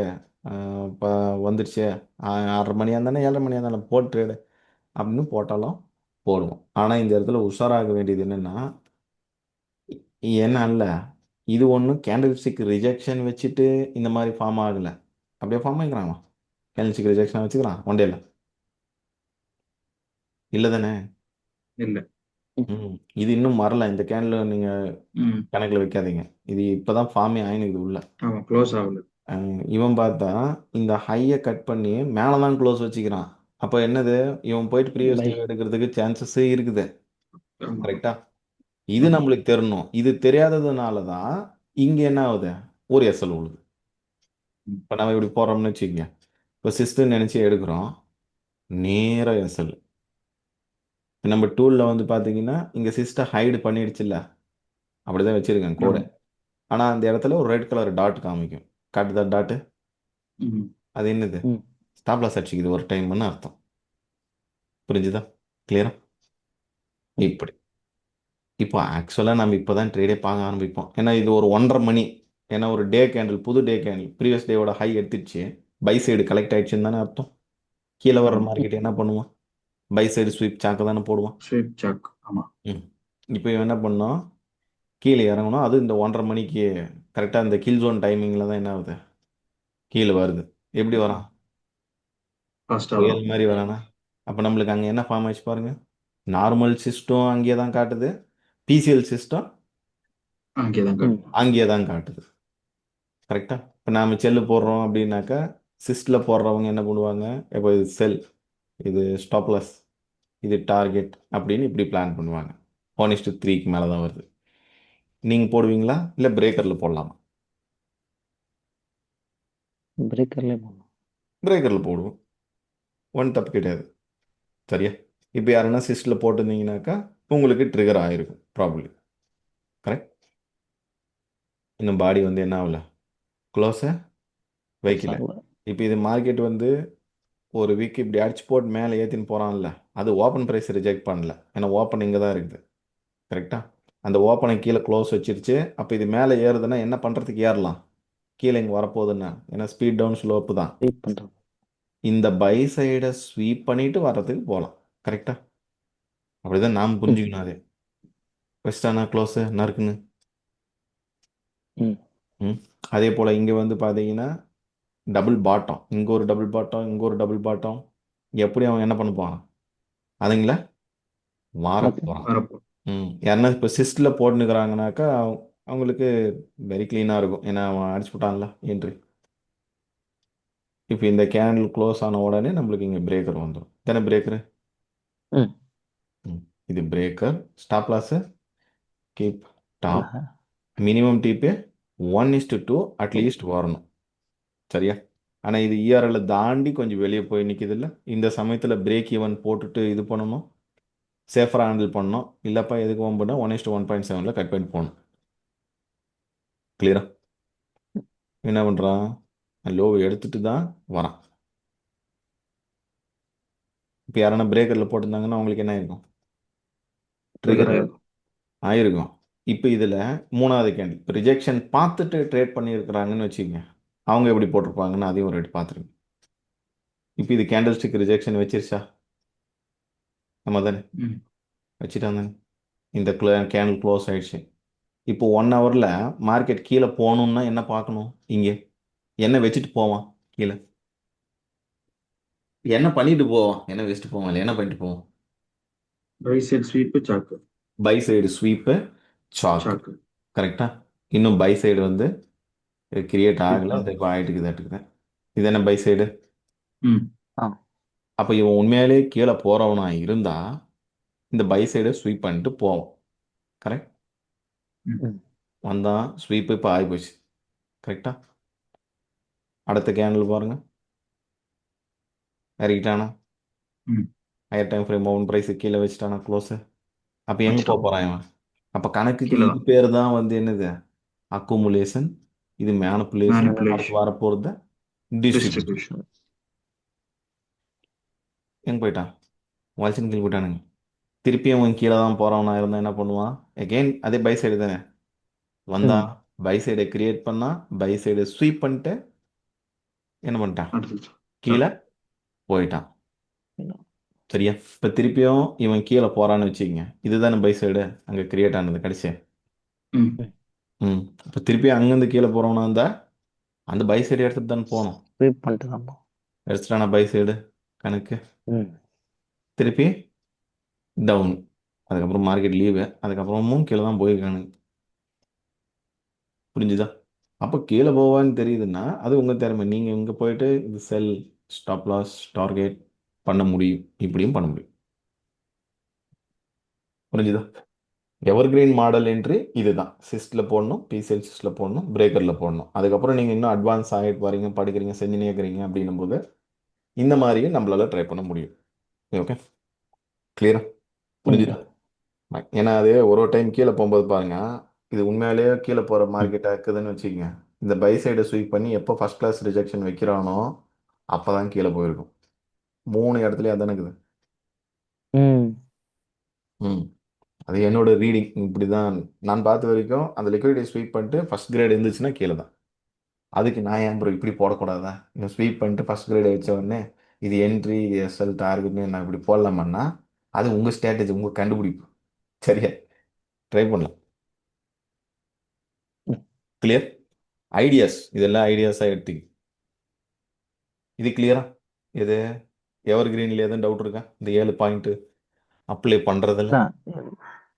இப்போ வந்துடுச்சு. 6:30 மணியாக இருந்தானே 7:30 மணியாக இருந்தாலும் போட்டு ட்ரேடு அப்படின்னு போட்டாலும் போடுவோம். ஆனால் இந்த இடத்துல உஷாராக வேண்டியது என்னென்னா, ஏன்னா இல்லை, இது ஒன்றும் கேண்டில்ஸ்டிக் ரிஜெக்ஷன் வச்சுட்டு இந்த மாதிரி ஃபார்ம் ஆகலை. அப்படியே ஃபார்ம் ஆகிக்கிறாங்களா? கேண்டில்ஸ்டிக் ரிஜெக்ஷன் வச்சுக்கலாம் ஒன் டேல இல்லை தானே? இல்ல. ம் இது இன்னும் வரல. இந்த கேண்டில் நீங்கள் ம் கணக்கில் வைக்காதீங்க. இது இப்போ தான் ஃபார்மே ஆயினுக்குது உள்ள. ஆமா, க்ளோஸ் ஆகல. இவன் பார்த்தா இந்த ஹையை கட் பண்ணி மேலே தான் க்ளோஸ் வச்சுக்கிறான். அப்போ என்னது, இவன் போயிட்டு ப்ரீவியஸ் பை டிவ் எடுக்கிறதுக்கு சான்சஸ் இருக்குது. ஆமா கரெக்டா? இது ஆமா. நம்மளுக்கு தெரியணும். இது தெரியாததுனால தான் இங்கே என்ன ஆகுது, ஒரு எஸ்எல் உழுது. ம். இப்போ நம்ம இப்படி போடுறோம்னு வச்சுக்கோங்க. இப்போ சிஸ்டம் நினச்சி எடுக்கிறோம், நேராக எஸ்எல். இப்போ நம்ம டூலில் வந்து பார்த்தீங்கன்னா இங்கே சிஸ்டம் ஹைடு பண்ணிடுச்சுல்ல, அப்படிதான் வச்சிருக்கேன் கோடை. ஆமா. ஆனால் அந்த இடத்துல ஒரு ரெட் கலர் டாட் காமிக்கும். காட்டுதா டாட்டு? ம் அது என்னது? ம் ஸ்டாப் லாஸ் அடிச்சுக்குது ஒரு டைம்னு அர்த்தம். புரிஞ்சுதா? கிளியரா? ம் இப்படி இப்போ ஆக்சுவலாக நம்ம இப்போ தான் ட்ரேடே பார்க்க ஆரம்பிப்போம். ஏன்னா இது ஒரு 1:30 மணி. ஏன்னா ஒரு டே கேண்டில், புது டே கேண்டில் ப்ரீவியஸ் டேவோட ஹை எடுத்துடுச்சு. பை சைடு கலெக்ட் ஆயிடுச்சுன்னு தானே அர்த்தம். கீழே வர்ற ஆமா. மார்க்கெட் என்ன பண்ணுவோம்? பை சைடு ஸ்வீப் சாக்க தானே போடுவோம். ஸ்வீப் சாக். ஆமா. ம் இப்போ இவன் என்ன பண்ணோம், கீழே இறங்கணும். அது இந்த 1:30 மணிக்கு கரெக்டாக இந்த கில் ஜோன் டைமிங்கில் தான் என்ன ஆகுது, கீழே வருது. எப்படி வரான்? ஃபாஸ்டா புயல் வரும். மாதிரி வரானா? அப்போ நம்மளுக்கு அங்கே என்ன ஃபார்ம் ஆயிடுச்சு பாருங்க. நார்மல் சிஸ்டம் அங்கேயே தான் காட்டுது, பிசிஎல் சிஸ்டம் அங்கேதான் ம் காட்டும். அங்கேயே தான் காட்டுது. கரெக்டா? இப்போ நாம செல்லு போடுறோம் அப்படின்னாக்கா சிஸ்டில் போடுறவங்க என்ன பண்ணுவாங்க, இப்போ இது செல், இது ஸ்டாப்லஸ், இது டார்கெட் அப்படின்னு இப்படி பிளான் பண்ணுவாங்க. 1:3க்கு மேலே தான் வருது. நீங்கள் போடுவீங்களா இல்லை பிரேக்கரில் போடலாமா? பிரேக்கர்லேயே போகணும். பிரேக்கரில் போடுவோம், ஒன்றும் தப்பு கிடையாது. சரியா? இப்போ யாருன்னா சிஸ்டில் போட்டிருந்தீங்கன்னாக்கா உங்களுக்கு ட்ரிகர் ஆகிருக்கும் ப்ராப்ளி. கரெக்ட்? இன்னும் பாடி வந்து என்ன ஆகல, க்ளோஸை வைக்கல. ஆகல. இப்போ இது மார்க்கெட் வந்து ஒரு வீக் இப்படி அடிச்சு போட்டு மேலே ஏற்றின்னு போகிறான்ல, அது ஓப்பன் ப்ரைஸ் ரிஜெக்ட் பண்ணல. ஏன்னா ஓப்பன் இங்கே தான் இருக்குது. கரெக்டா? அந்த ஓப்பனை கீழே க்ளோஸ் வச்சிருச்சு. அப்போ இது மேலே ஏறுதுன்னா என்ன பண்ணுறதுக்கு ஏறலாம், கீழே இங்கே வரப்போகுதுன்னா, ஏன்னா ஸ்பீட் டவுன் ஸ்லோப்பு தான். வெயிட் பண்ணுறது. இந்த பை சைடை ஸ்வீப் பண்ணிட்டு வர்றதுக்கு போகலாம். கரெக்டா? அப்படிதான் நாம் ம் புரிஞ்சுக்கணும். அது வெஸ்டானா க்ளோஸு நறுக்குன்னு. ம் ம் அதே போல் இங்கே வந்து பார்த்தீங்கன்னா டபுள் பாட்டம், இங்கே ஒரு டபுள் பாட்டம், இங்கே ஒரு டபுள் பாட்டம். எப்படி அவன் என்ன பண்ண போகிறான், அதுங்கள மாற பார்த்து போகிறான். வரப்போ. யாருன்னா இப்போ சிஸ்டில் போட்டுனுக்குறாங்கனாக்கா அவங்களுக்கு வெரி க்ளீனாக இருக்கும். ஏன்னா அவன் அடிச்சு விட்டான்ல என்ட்ரி. இப்போ இந்த கேண்டில் க்ளோஸ் ஆன உடனே நம்மளுக்கு இங்கே பிரேக்கர் வந்துடும். தானே பிரேக்கரு? ம் இது breaker. Stop loss keep top. இல்லை. மினிமம் டிபே 1:2 அட்லீஸ்ட் வரணும். சரியா? ஆனால் இது இஆர்எல்ல தாண்டி கொஞ்சம் வெளியே போய் நிற்கிதில்ல, இந்த சமயத்தில் பிரேக் ஈவன் போட்டுட்டு இது பண்ணணும், சேஃபராக ஹேண்டில் பண்ணணும். இல்லைப்பா எதுக்கு போகும்போது 1:1.7 கட் பண்ணி போகணும். கிளியரா? என்ன பண்ணுறான், லோ எடுத்துட்டு தான் வரான். இப்போ யாரானா பிரேக்கரில் போட்டிருந்தாங்கன்னா அவங்களுக்கு என்ன ஆயிருக்கும், ட்ரிகர் ட்ரிகர் ஆயிருக்கும். ஆயிருக்கும். இப்போ இதில் மூணாவது கேண்டில் இப்போ ரிஜெக்ஷன் பார்த்துட்டு ட்ரேட் பண்ணியிருக்கிறாங்கன்னு வச்சுக்கோங்க, அவங்க எப்படி போட்டிருப்பாங்கன்னு அதையும் ஒரு ரேட் பார்த்துருங்க. இப்போ இது கேண்டில் ஸ்டிக் ரிஜெக்ஷன் வச்சிருச்சா? நம்ம தானே ம் வச்சுட்டாங்க. இந்த கேண்டில் க்ளோஸ் ஆயிடுச்சு. இப்போ 1 ஹவரில் மார்க்கெட் கீழே போகணுன்னா என்ன பார்க்கணும், இங்கே என்ன வச்சுட்டு போவான் கீழே, என்ன பண்ணிட்டு போவான், என்ன வச்சுட்டு போவான், இல்லை என்ன பண்ணிட்டு போவான். பை சைடு ஸ்வீப்பு சாக்கு. பை சைடு ஸ்வீப்பு சாக்கு. சாக்கு. கரெக்டா? இன்னும் பை சைடு வந்து கிரியேட் ஆகலை, ஆ. அது இப்போ ஆகிட்டுக்குது. இது என்ன பை சைடு? ம் ஆ அப்போ இவன் உண்மையாலே கீழே போகிறவனா இருந்தால் இந்த பை சைடை ஸ்வீப் பண்ணிட்டு போவோம். கரெக்ட்? ம் ம் வந்தான் ஸ்வீப்பு இப்போ ஆகி போச்சு. கரெக்டா? அடுத்த கேண்டில் பாருங்க, இறக்கிட்டானா, ம் higher time frame open price கீழே வச்சுட்டானா க்ளோஸு. அப்போ எங்கே போக வச்சுட்டான். போகிறான் இவன்? அப்போ கணக்குக்கு கீழே இது தான். பேர் தான் வந்து என்னது, அக்குமுலேஷன். இது மேனிப்புலேஷன். அடுத்து மேனிப்புலேஷன். வரப்போகிறது டிஸ்ட்ரிபியூஷன். டிஸ்ட்ரிபியூஷன். எங்க போயிட்டான்? வலிச்சுன்னு கீழே போயிட்டானுங்க. திருப்பியும் அவன் கீழே தான் போறவனா இருந்தா என்ன பண்ணுவான்? அகைன் அதே பை சைடு தானே வந்தா, ம். பை சைடை கிரியேட் பண்ணா, பை சைடு ஸ்வீப் பண்ணிட்டு என்ன பண்ணிட்டான்? அடுத்தது. கீழே போயிட்டான். சரியா? இப்ப திருப்பியும் இவன் கீழே போறான்னு வச்சுக்கங்க, இதுதானே பை சைடு அங்க கிரியேட் ஆனது கடைசியா. ம். ம் இப்போ திருப்பி அங்கேருந்து கீழே போறவனா இருந்தா அந்த பை சைடு எடுத்துட்டு தானே போகணும். ஸ்வீப் பண்ணிட்டு தான் போ. எடுத்துட்டானா பை சைடு கணக்கு, ம். திருப்பி டவுன், அதுக்கப்புறம் மார்க்கெட் லீவு, அதுக்கப்புறமும் கீழே தான் போயிருக்கானுங்க. புரிஞ்சுதா? அப்போ கீழே போவான்னு தெரியுதுன்னா அது உங்கள் திறமை. நீங்கள் இங்கே போயிட்டு இது செல், ஸ்டாப் லாஸ், டார்கெட் பண்ண முடியும், இப்படியும் பண்ண முடியும். புரிஞ்சுதா? எவர்கிரீன் மாடல் என்ட்ரி இதுதான். சிஸ்டில் போடணும், பிசிஎல் சிஸ்டில் போடணும், பிரேக்கரில் போடணும். அதுக்கப்புறம் நீங்கள் இன்னும் அட்வான்ஸ் ஆகிட்டு வரீங்க, படிக்கிறீங்க, செஞ்சுனே இருக்கிறீங்க அப்படின்னும் போது இந்த மாதிரியும் நம்மளால ட்ரை பண்ண முடியும். ஓகே, கிளியரா? புரிஞ்சுதா? ஏன்னா அது ஒரு ஒரு டைம் கீழே போகும்போது பாருங்க, இது உண்மையிலேயே கீழே போகிற மார்க்கெட்டாக இருக்குதுன்னு வச்சுக்கோங்க, இந்த பை சைடை ஸ்வீப் பண்ணி எப்போ ஃபர்ஸ்ட் கிளாஸ் ரிஜெக்ஷன் வைக்கிறானோ அப்போ தான் கீழே போயிருக்கும். 3 இடத்துலயும் அதானே இருக்குது. ம். ம் அது என்னோட ரீடிங் இப்படி தான் நான் பார்த்த வரைக்கும். அந்த லிக்விடிட்டி ஸ்வீப் பண்ணிட்டு ஃபர்ஸ்ட் கிரேட் இருந்துச்சுன்னா கீழே தான். அதுக்கு நான் ஏன் ப்ரோ இப்படி போடக்கூடாதா? இந்த ஸ்வீப் பண்ணிட்டு ஃபர்ஸ்ட் கிரேட் வச்ச உடனே இது என்ட்ரி, எஸ்எல், டார்கெட்னு நான் இப்படி போடலாமன்னா அது உங்கள் ஸ்ட்ராட்டஜி, உங்கள் கண்டுபிடிப்பு. சரியா? ட்ரை பண்ணலாம். கிளியர்? ஐடியாஸ், இதெல்லாம் ஐடியாஸாக எடுத்துக்க. இது கிளியரா? இது எவர் கிரீன்ல எதுவும் டவுட் இருக்கா? இந்த 7 பாயிண்ட் அப்ளை பண்ணுறதில்ல?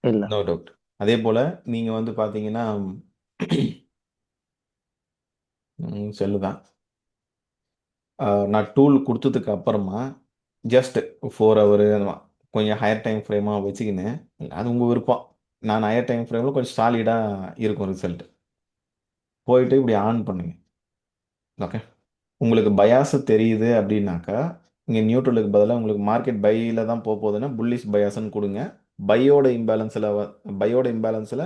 இல்ல. No doubt. அதே போல் நீங்கள் வந்து பார்த்தீங்கன்னா செல்லு தான். நான் டூல் கொடுத்ததுக்கு அப்புறமா ஜஸ்ட் 4 ஹவர் கொஞ்சம் ஹையர் டைம் ஃப்ரேமாக வச்சுக்கின்னு, அது உங்கள் விருப்பம். நான் ஹையர் டைம் ஃப்ரேமில் கொஞ்சம் சாலிடாக இருக்கும் ரிசல்ட். போயிட்டு இப்படி ஆன் பண்ணுங்க. ஓகே, உங்களுக்கு பயாஸ் தெரியுது அப்படின்னாக்கா இங்கே நியூட்ரலுக்கு பதிலாக உங்களுக்கு மார்க்கெட் பையில் தான் போக போகுதுன்னா புல்லிஷ் பயாஸ்ன்னு கொடுங்க. பையோட இம்பேலன்ஸில்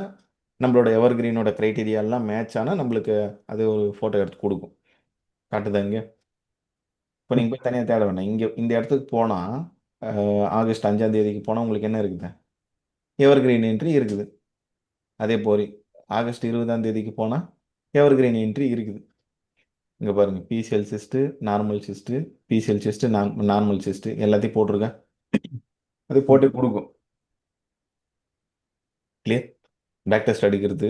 நம்மளோட எவர் கிரீனோட க்ரைட்டீரியாலாம் மேட்ச் ஆனால் நம்மளுக்கு அது ஒரு ஃபோட்டோ எடுத்து கொடுக்கும். காட்டுதா இங்கே? இப்போ நீங்கள் போய் தனியாக தேட வேண்டாம். இங்கே இந்த இடத்துக்கு போனால் ஆகஸ்ட் 5ஆம் தேதிக்கு போனால் உங்களுக்கு என்ன இருக்குது? எவர் கிரீன் என்ட்ரி இருக்குது. அதே போல் ஆகஸ்ட் 20ஆம் தேதிக்கு போனால் எவர் கிரீன் என்ட்ரி இருக்குது. இங்கே பாருங்கள், PCl cyst, normal cyst, PCl cyst, normal cyst எல்லாத்தையும் போட்டிருக்கேன். அது போட்டு கொடுக்கும். கிளியர்? பேக் டெஸ்ட் அடிக்கிறது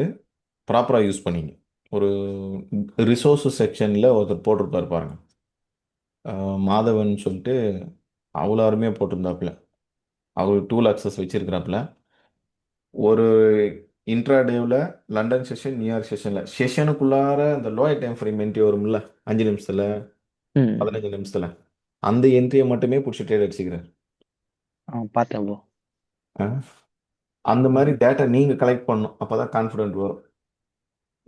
ப்ராப்பராக யூஸ் பண்ணிங்க. ஒரு ரிசோர்ஸு செக்ஷனில் ஒருத்தர் போட்டிருப்பார் பாருங்க, மாதவன் சொல்லிட்டு, அவ்வளோ அருமையாக போட்டிருந்தாப்புல. அவர் டூல் அக்சஸ் வச்சிருக்கிறாப்புல. ஒரு இன்ட்ராடேவில் லண்டன் செஷன், நியூயார்க் செஷனுக்குள்ளார அந்த லோயர் டைம் ஃப்ரேம் என்ட்ரி வரும்ல, 5 நிமிஷத்தில், 15 நிமிஷத்தில், அந்த என்ட்ரியை மட்டுமே பிடிச்சி ட்ரேட் அடிச்சுக்கிறார். பார்த்தேன் ப்ரோ. அந்த மாதிரி டேட்டா நீங்கள் கலெக்ட் பண்ணணும், அப்போ தான் கான்ஃபிடென்ட் வரும்.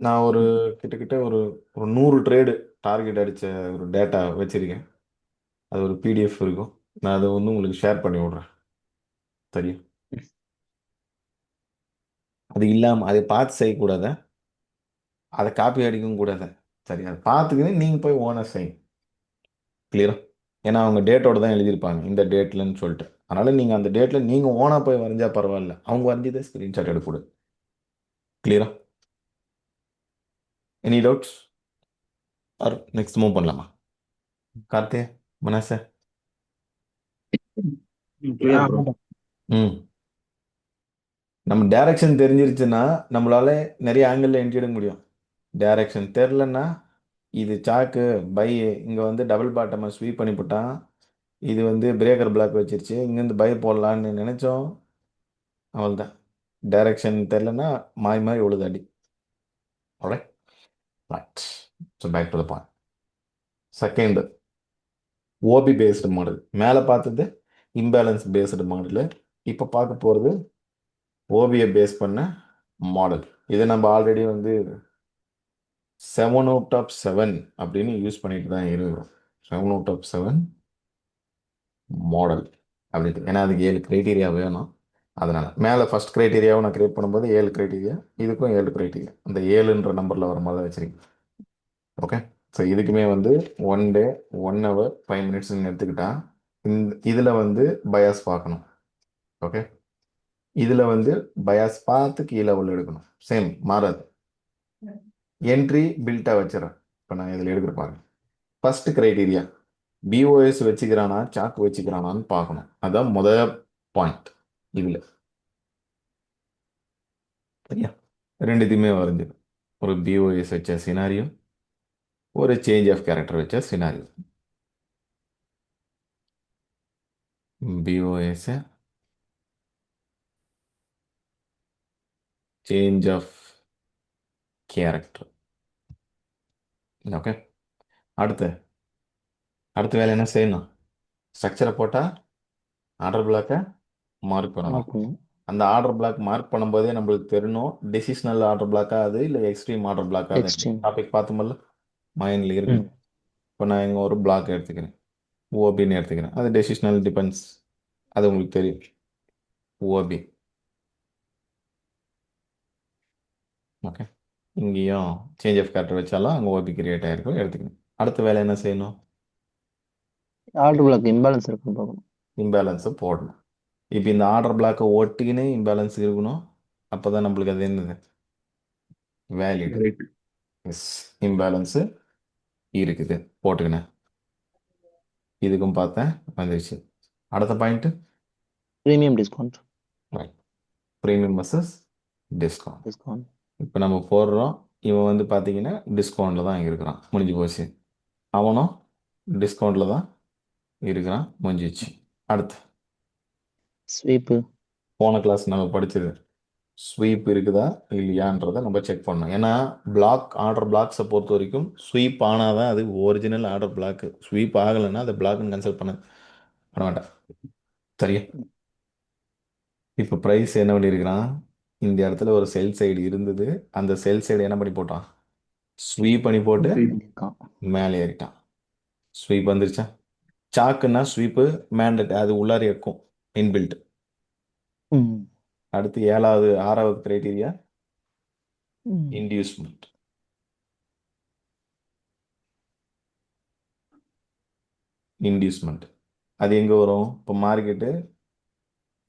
நான் ஒரு கிட்டத்தட்ட ஒரு 100 ட்ரேடு டார்கெட் அடித்த ஒரு டேட்டா வச்சுருக்கேன். அது ஒரு பிடிஎஃப் இருக்கும். நான் அதை வந்து உங்களுக்கு ஷேர் பண்ணி விட்றேன். சரியா? அது இல்லாமல் அதை பார்த்து செய்யக்கூடாத, அதை காப்பி அடிக்கவும் கூடாது. சரி, அதை பார்த்துக்கின்னு நீங்கள் போய் ஓனர் செய்யுங்க. கிளியரா? ஏன்னா அவங்க டேட்டோட தான் எழுதியிருப்பாங்க, இந்த டேட்லன்னு சொல்லிட்டு. அதனால் நீங்கள் அந்த டேட்டில் நீங்கள் ஓனாக போய் வரைஞ்சா பரவாயில்ல, அவங்க வரைஞ்சதை ஸ்க்ரீன்ஷாட் எடுக்கக்கூடாது. கிளியரா? Any doubts or next move பண்ணலாமா? கார்த்தே, மனசே? Clear bro. ம் நம்ம டைரக்ஷன் தெரிஞ்சிருச்சுன்னா நம்மளால நிறைய ஆங்கிளில் என்ட்ரி எடுக்க முடியும். டைரக்ஷன் தெரிலன்னா இது சாக்கு பை, இங்கே வந்து டபுள் பாட்டமை ஸ்வீப் பண்ணி போட்டான், இது வந்து பிரேக்கர் பிளாக் வச்சிருச்சு, இங்கேருந்து பை போடலான்னு நினச்சோம், அவ்வளோதான். டைரக்ஷன் தெரிலன்னா மாறி மாறி விழுது அடி. Right right. So back to the point. Second, OB based model. மேலே பார்த்தது இம்பேலன்ஸ் பேஸ்டு மாடலு. இப்போ பார்க்க போகிறது ஓபியை பேஸ் பண்ண மாடல். இதை நம்ம ஆல்ரெடி வந்து 7 out of 7 அப்படின்னு யூஸ் பண்ணிட்டு தான் இருக்கிறோம். 7 out of 7 மாடல் அப்படின்ட்டு. ஏன்னா அதுக்கு 7 கிரைட்டீரியா வேணும். அதனால் மேலே ஃபர்ஸ்ட் கிரைட்டீரியாவை நான் கிரியேட் பண்ணும்போது 7 கிரைட்டீரியா, இதுக்கும் 7 கிரைட்டீரியா, அந்த 7ன்ற நம்பரில் வர மாதிரி தான் வச்சுருக்கேன். ஓகே, ஸோ இதுக்குமே வந்து 1 day 1 hour 5 minutes எடுத்துக்கிட்டா இதில் வந்து பயாஸ் பார்க்கணும். ஓகே, இதில் வந்து பயாஸ் பார்த்து கீழே உள்ள எடுக்கணும். சேம் மாறாது. என்ட்ரி பில்ட்டாக வச்சிடறேன். இப்போ நான் இதில் எடுக்கிற பாருங்க. ஃபர்ஸ்ட் கிரைட்டீரியா பிஓஎஸ் வச்சுக்கிறானா சாக்கு வச்சுக்கிறானான்னு பார்க்கணும். அதான் முதல் பாயிண்ட் இதில். சரியா, ரெண்டுத்தையுமே வரைஞ்சிடும். ஒரு பிஓஎஸ் வச்ச சினாரியோ, ஒரு சேஞ்ச் ஆஃப் கேரக்டர் வச்ச scenario. BOS change of character. Okay, அடுத்து வேலை என்ன செய்யணும்? ஸ்ட்ரக்சரை போட்டால் ஆர்டர் பிளாக்கை மார்க் பண்ணணும். பார்க்கணும். அந்த ஆர்டர் பிளாக் மார்க் பண்ணும்போதே நம்மளுக்கு தெரியணும் டெசிஷனல் ஆர்டர் பிளாக்கா அது இல்லை எக்ஸ்ட்ரீம் ஆர்டர் பிளாக்கா அது. எக்ஸ்ட்ரீம். டாபிக் பார்த்தோம்ல, மைண்டில் இருக்கு. ம் இப்போ நான் இங்கே ஒரு பிளாக் எடுத்துக்கிறேன், ஓபின்னு எடுத்துக்கிறேன். அது டெசிஷனல் டிபெண்ட்ஸ், அது உங்களுக்கு தெரியும். ஓபி. ஓகே, இங்கேயும் சேஞ்ச் ஆஃப் கேரக்டர் வச்சாலும் அங்கே ஓபி கிரியேட் ஆகிருக்கும், எடுத்துக்கணும். அடுத்த வேலை என்ன செய்யணும்? ஆர்டர் பிளாக் இம்பேலன்ஸ் இருக்குன்னு பார்க்கணும். இம்பேலன்ஸை போடணும். இப்போ இந்த ஆர்டர் பிளாக்கை ஒட்டிக்கினே இம்பேலன்ஸ் இருக்கணும். அப்போ தான் நம்மளுக்கு அது என்னது வேலிட். ரைட். எஸ், இம்பேலன்ஸு இருக்குது, போட்டுக்கினேன். இதுக்கும் பார்த்தேன், வந்துருச்சு. அடுத்த point premium discount. Premium versus discount. Discount. இப்போ நம்ம போடுறோம், இவன் வந்து பார்த்தீங்கன்னா டிஸ்கவுண்ட்டில் தான் இருக்கிறான், முடிஞ்சு போச்சு. அவனும் டிஸ்கவுண்ட்டில் தான் இருக்கிறான், முடிஞ்சிச்சு. அடுத்து ஸ்வீப்பு. போன கிளாஸ் நம்ம படிச்சது ஸ்வீப் இருக்குதா இல்லையான்றதை நம்ம செக் பண்ணணும். ஏன்னா ஆர்டர் பிளாக்ஸை பொறுத்த வரைக்கும் ஸ்வீப் ஆனால் தான் அது ஒரிஜினல் ஆர்டர் பிளாக். ஸ்வீப் ஆகலைன்னா அதை பிளாக்னு கேன்சல் பண்ண வேண்டாம். சரியா, இப்போ ப்ரைஸ் என்ன பண்ணியிருக்கிறான்? இந்த இடத்துல ஒரு செல் சைடு இருந்தது, அந்த செல் சைடு என்ன பண்ணி போட்டான்? ஸ்வீப் பண்ணி போட்டு பண்ணியிருக்கான். மேலே ஏறிட்டான். ஸ்வீப் வந்துருச்சா? சாக்குன்னா ஸ்வீப்பு மேண்டட், அது உள்ளார இருக்கும், இன்பில்ட். ம் அடுத்து 6வது கிரைட்டீரியா ம் இன்டியூஸ்மெண்ட். அது எங்கே வரும்? இப்போ மார்க்கெட்டு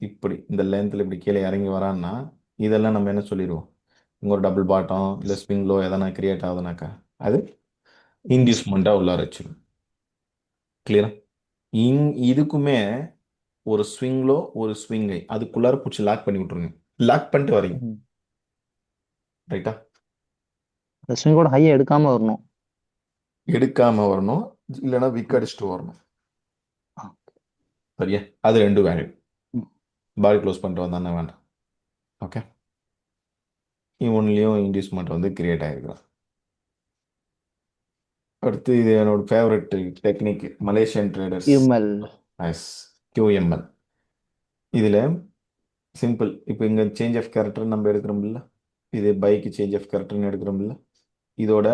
இப்படி இந்த லென்த்தில் இப்படி கீழே இறங்கி வரான்னா இதெல்லாம் நம்ம என்ன சொல்லிடுவோம்? இங்கே ஒரு டபுள் பாட்டம் இல்லை ஸ்விங் லோ எதனா கிரியேட் ஆகுதுனாக்கா அது இன்டியூஸ்மெண்ட்டாக உள்ளார வச்சிடும். கிளியரா? இதுக்குமே ஒரு ஸ்விங் லோ ஒரு ஸ்விங்கை அதுக்குள்ளார பிடிச்சி லாக் பண்ணி விட்ருங்க. லாக் பண்ணிட்டு வரீங்க, ம். ரைட்டா? அந்த ஸ்விங்கோட ஹையை எடுக்காம வரணும். எடுக்காம வரணும், இல்லைன்னா விக் அடிச்சுட்டு வரணும். ஆ. சரியா, அது 2 வேல்யூ. ம். பாடி க்ளோஸ் பண்ணிட்டு வந்தானே வேண்டாம். ஓகே, இவன்லேயும் இன்டியூஸ்மெண்ட் வந்து கிரியேட் ஆகிருக்கலாம். அடுத்து இது என்னோட favourite technique, Malaysian traders. QML. Yes, QML. இதில் சிம்பிள். இப்போ இங்கே சேஞ்ச் ஆஃப் கேரக்டர் நம்ம எடுக்கிறோம்ல, இது பைக்கு சேஞ்ச் ஆஃப் கேரக்டர்னு எடுக்கிறோம்ல, இதோட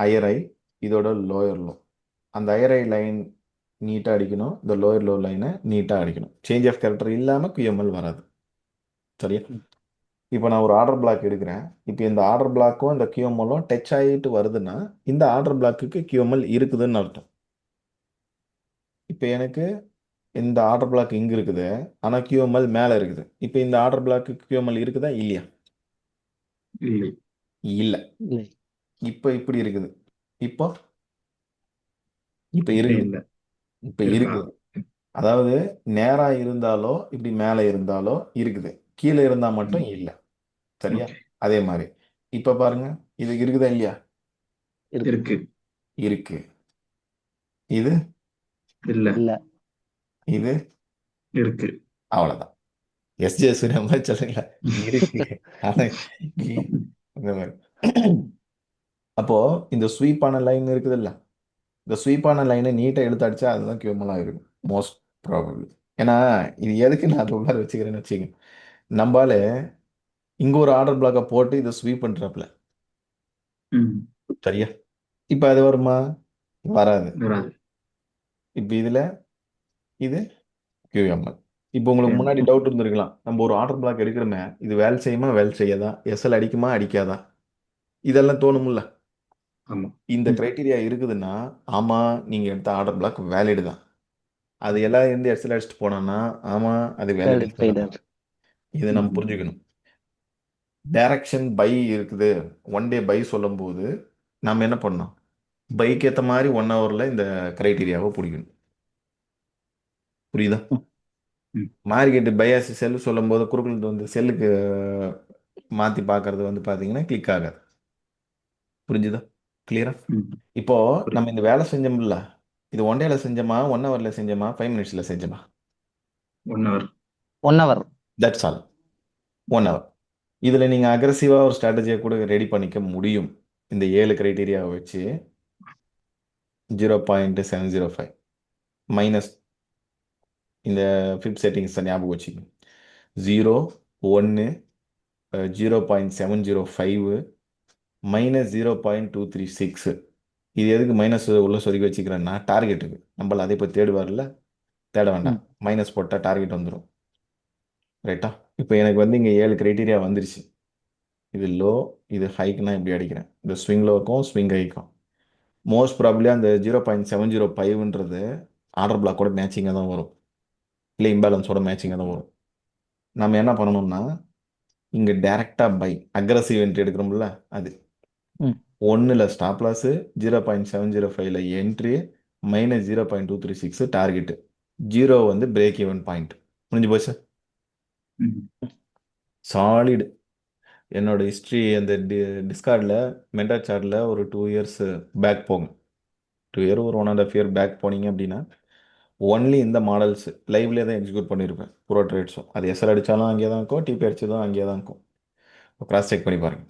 ஹையர் ஐ, இதோட லோயர் லோ. அந்த ஹையர் ஐ லைன் நீட்டாக அடிக்கணும், இந்த லோயர் லோ லைனை நீட்டாக அடிக்கணும். சேஞ்ச் ஆஃப் கேரக்டர் இல்லாமல் QML வராது. சரியா, ம். இப்போ நான் ஒரு ஆர்டர் பிளாக் எடுக்கிறேன். இப்போ இந்த ஆர்டர் பிளாக்கும் இந்த QML-ம் டச் ஆகிட்டு வருதுன்னா இந்த ஆர்டர் பிளாக்குக்கு QML இருக்குதுன்னு அர்த்தம். இப்போ எனக்கு இந்த ஆர்டர் பிளாக் இங்கே இருக்குது, ஆனால் QML மேலே இருக்குது. இப்போ இந்த ஆர்டர் பிளாக்கு QML இருக்குதா இல்லையா? இல்லை. இல்லை. இல்லை. இப்போ இப்படி இருக்குது. இப்போ இப்போ இருக்குது. இல்லை. இப்போ இருக்கா? இருக்குது. அதாவது நேராக இருந்தாலோ இப்படி மேலே இருந்தாலோ இருக்குது, கீழே இருந்தால் மட்டும் இல்லை. சரியா, ஓகே. அதே மாதிரி இப்போ பாருங்க, இது இருக்குதா இல்லையா? இருக்கு. இருக்கு. இது இல்லை. இல்லை. இது இருக்கு. அவ்வளோதான். எஸ்ஜே சூர்யா மாதிரி சொல்லுங்களா? இருக்கு. ஆனா இந்த மாதிரி. அப்போ இந்த ஸ்வீப்பான லைன் இருக்குது இல்ல, இந்த ஸ்வீப்பான லைனை நீட்டாக எடுத்து அடிச்சா அதுதான் கியூமலாக இருக்கும் மோஸ்ட் ப்ராபப்ளி. ஏன்னா இது எதுக்கு நான் அது உள்ளார வச்சுக்கிறேன்னு வச்சுங்க, நம்மளால இங்கே ஒரு ஆர்டர் பிளாக்கை போட்டு இதை ஸ்வீப் பண்ணுறாப்புல. ம். சரியா, இப்போ அது வருமா? வராது. வராது. இப்போ இதில் இது QML. இப்போ உங்களுக்கு முன்னாடி டவுட் இருந்திருக்கலாம், நம்ம ஒரு ஆர்டர் பிளாக் எடுக்கிறோமே, இது வேலை செய்யுமா வேலை செய்யாதா, எஸ்எல் அடிக்குமா அடிக்காதா, இதெல்லாம் தோணும்ல. ஆமா. இந்த ம். கிரைட்டீரியா இருக்குதுன்னா ஆமா நீங்க எடுத்த ஆர்டர் பிளாக் வேலிடு தான். அது எல்லாம் இருந்து எக்ஸல் அடிச்சுட்டு போனோம்னா ஆமா அது வேலிடு வேலிட் சொல்லலாம். ஃபெயிலியர். இதை நம்ம ம். புரிஞ்சுக்கணும். டைரக்ஷன் பை இருக்குது, ஒன் டே பை சொல்லும்போது நம்ம என்ன பண்ணோம், பைக்கு ஏற்ற மாதிரி 1 ஹவரில் இந்த கிரைட்டீரியாவை பிடிக்கணும். புரியுதா? ம். மார்க்கெட்டு பையாஸ் செல் சொல்லும்போது குறுக்கில் வந்து செல்லுக்கு மாற்றி பார்க்கறது வந்து பார்த்தீங்கன்னா கிளிக் ஆகாது. புரிஞ்சுதா? கிளியரா? ம். இப்போ புரியுது. நம்ம இந்த வேலை செஞ்சோம்ல, இது ஒன் டேல செஞ்சோமா, 1 ஹவரில் செஞ்சோமா, 5 மினிட்ஸில் செஞ்சோமா? 1 hour. 1 hour. That's all. 1 hour. இதில் நீங்கள் அக்ரெசிவாக ஒரு ஸ்ட்ராட்டஜியை கூட ரெடி பண்ணிக்க முடியும். இந்த 7 கிரைட்டீரியாவை வச்சு 0.705 மைனஸ் இந்த ஃபிப் செட்டிங்ஸை ஞாபகம் வச்சுக்கணும். 0, 1, 0.705 மைனஸ் 0.236. இது எதுக்கு மைனஸ் உள்ள சொருகி வச்சுக்கிறேன்னா டார்கெட்டுக்கு. நம்மள அதை இப்போ தேடுவார்ல, தேட வேண்டாம். ம். மைனஸ் போட்டால் டார்கெட் வந்துடும். ரைட்டா? இப்போ எனக்கு வந்து இங்கே 7 கிரைட்டீரியா வந்துருச்சு. இது லோ, இது ஹைக்குனா இப்படி அடிக்கிறேன். இந்த ஸ்விங் லோக்கும் ஸ்விங் ஹைக்கும் மோஸ்ட் ப்ராப்ளி அந்த 0.705ன்றது ஆர்டர் பிளாக்கோட மேட்சிங்காக தான் வரும், இல்லை இம்பேலன்ஸோட மேட்சிங்காக தான் வரும். நம்ம என்ன பண்ணணும்னா இங்கே டேரெக்டாக பை அக்ரஸிவ் என்ட்ரி எடுக்கிறோம்ல, அது ம். 1ல் ஸ்டாப் லாஸு, 0.705ல் என்ட்ரி, மைனஸ் 0.236 டார்கெட்டு, 0 வந்து பிரேக் ஈவன் பாயிண்ட். முடிஞ்சு போச்சு. ம். சாலிடு. என்னோட ஹிஸ்ட்ரி அந்த டிஸ்கார்டில் மென்டர் சார்ட்டில் ஒரு 2 இயர்ஸ் பேக் போங்க. 2 இயர் ஒரு 1.5 இயர் பேக் போனீங்க அப்படின்னா ஒன்லி இந்த மாடல்ஸ் லைவ்லேயே தான் எக்ஸிக்யூட் பண்ணியிருப்பேன். ப்ரோ ட்ரேட்ஸும் அது எஸ்எல் அடித்தாலும் அங்கேயே தான் இருக்கும், டிபி அடிச்சதும் அங்கேயே தான் இருக்கும். கிராஸ் செக் பண்ணி பாருங்க.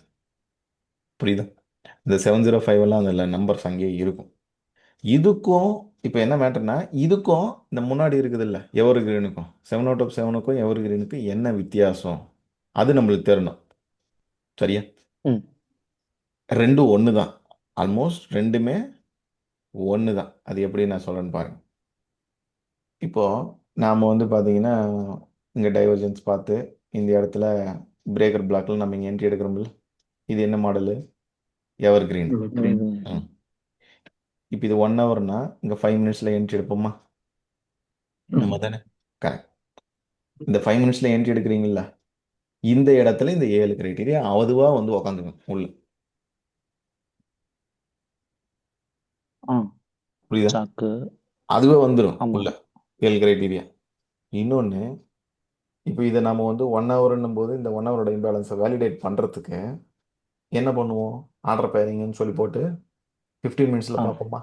புரியுதா? இந்த 705 எல்லாம் அதில் நம்பர்ஸ் அங்கேயே இருக்கும். இதுக்கும் இப்போ என்ன மேட்டர்னா, இதுக்கும் இந்த முன்னாடி இருக்குது இல்லை எவர் கிரீனுக்கும் 7/7க்கும் எவர் கிரீனுக்கும் என்ன வித்தியாசம், அது நம்மளுக்கு தெரியணும். சரியா? ம். ரெண்டும் ஒன்று தான். ஆல்மோஸ்ட் ரெண்டுமே ஒன்று தான். அது எப்படி நான் சொல்கிறேன்னு பாருங்க. இப்போ நாம் வந்து பார்த்தீங்கன்னா இங்கே டைவர்ஜென்ஸ் பார்த்து இந்த இடத்துல பிரேக்கர் பிளாக்ல நம்ம இங்கே என்ட்ரி எடுக்கிறோம்ல, இது என்ன மாடலு, எவர் கிரீன். Green. ம். இப்போ இது 1 ஹவர்னா இங்கே 5 மினிட்ஸில் என்ட்ரி எடுப்போமா? நம்ம தானே? கரெக்ட். இந்த 5 மினிட்ஸில் என்ட்ரி எடுக்கிறீங்களா, இந்த இடத்துல இந்த 7 கிரைட்டீரியா அதுவாக வந்து உக்காந்துக்கும் உள்ள. ஆ. புரியுதா? சாக்கு. அதுவே வந்துடும் ஆமா. உள்ள 7 கிரைட்டீரியா. இன்னொன்று, இப்போ இதை நம்ம வந்து 1 ஹவர்ன்னும் போது இந்த 1 ஹவரோட இம்பேலன்ஸை வேலிடேட் பண்ணுறதுக்கு என்ன பண்ணுவோம், ஆர்டர் பேரிங்னு சொல்லி போட்டு 15 மினிட்ஸில் ஆ. பார்ப்போமா?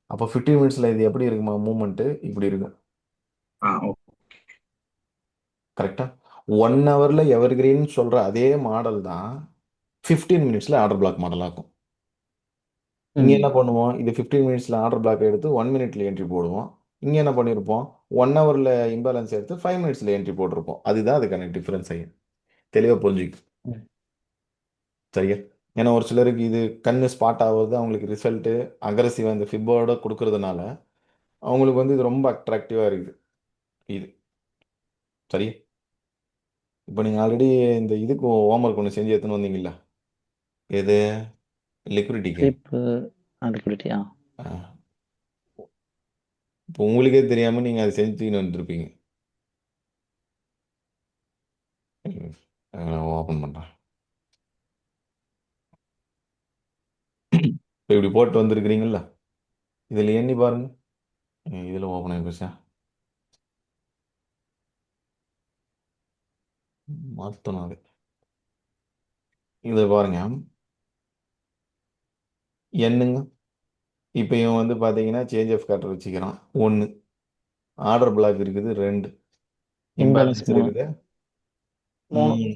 அப்போ 15 மினிட்ஸில் இது எப்படி இருக்குமா, மூமெண்ட்டு இப்படி இருக்கும். ஓகே. கரெக்டாக 1 ஹவரில் எவர் கிரீன் சொல்கிற அதே மாடல் தான் 15 மினிட்ஸில் ஆர்டர் பிளாக் மாடல் ஆகும். இங்கே ம். என்ன பண்ணுவோம், இது 15 மினிட்ஸில் ஆர்டர் பிளாக் எடுத்து 1 மினிட்ல என்ட்ரி போடுவோம். இங்கே என்ன பண்ணியிருப்போம், 1 ஹவரில் இம்பேலன்ஸ் எடுத்து 5 மினிட்ஸில் என்ட்ரி போட்டிருப்போம். அதுதான் அதுக்கான டிஃப்ரென்ஸ் ஆகும். தெளிவாக புரிஞ்சுக்கு. ம். சரியா? ஏன்னா ஒரு சிலருக்கு இது கண்ணு ஸ்பாட் ஆகுது, அவங்களுக்கு ரிசல்ட்டு அக்ரஸிவாக இந்த ஃபிப்போட கொடுக்கறதுனால அவங்களுக்கு வந்து இது ரொம்ப அட்ராக்டிவாக இருக்குது இது. சரி, இப்போ நீங்கள் ஆல்ரெடி இந்த இதுக்கு ஹோம்ஒர்க் ஒன்று செஞ்சு எடுத்துன்னு வந்தீங்களா, எது, லிக்விடிட்டிக்கு. Sweep liquidity. ஆ. இப்போ உங்களுக்கே தெரியாமல் நீங்கள் அதை செஞ்சுன்னு வந்துருப்பீங்க. ஓப்பன் பண்ணுறேன். இப்போ இப்படி போட்டு வந்திருக்கிறீங்களா, இதில் எண்ணி பாருங்க. இதில் ஓப்பன் ஆகி போச்சா, மாற்றணும் அது. இதை பாருங்க, எண்ணுங்க. இப்போ இவன் வந்து பார்த்தீங்கன்னா சேஞ்ச் ஆஃப் கேரக்டர் வச்சுக்கிறான் 1, ஆர்டர் பிளாக் இருக்குது 2, இம்பேலன்ஸ் இம்பேலன்ஸ் 3. இருக்குது 3. 3.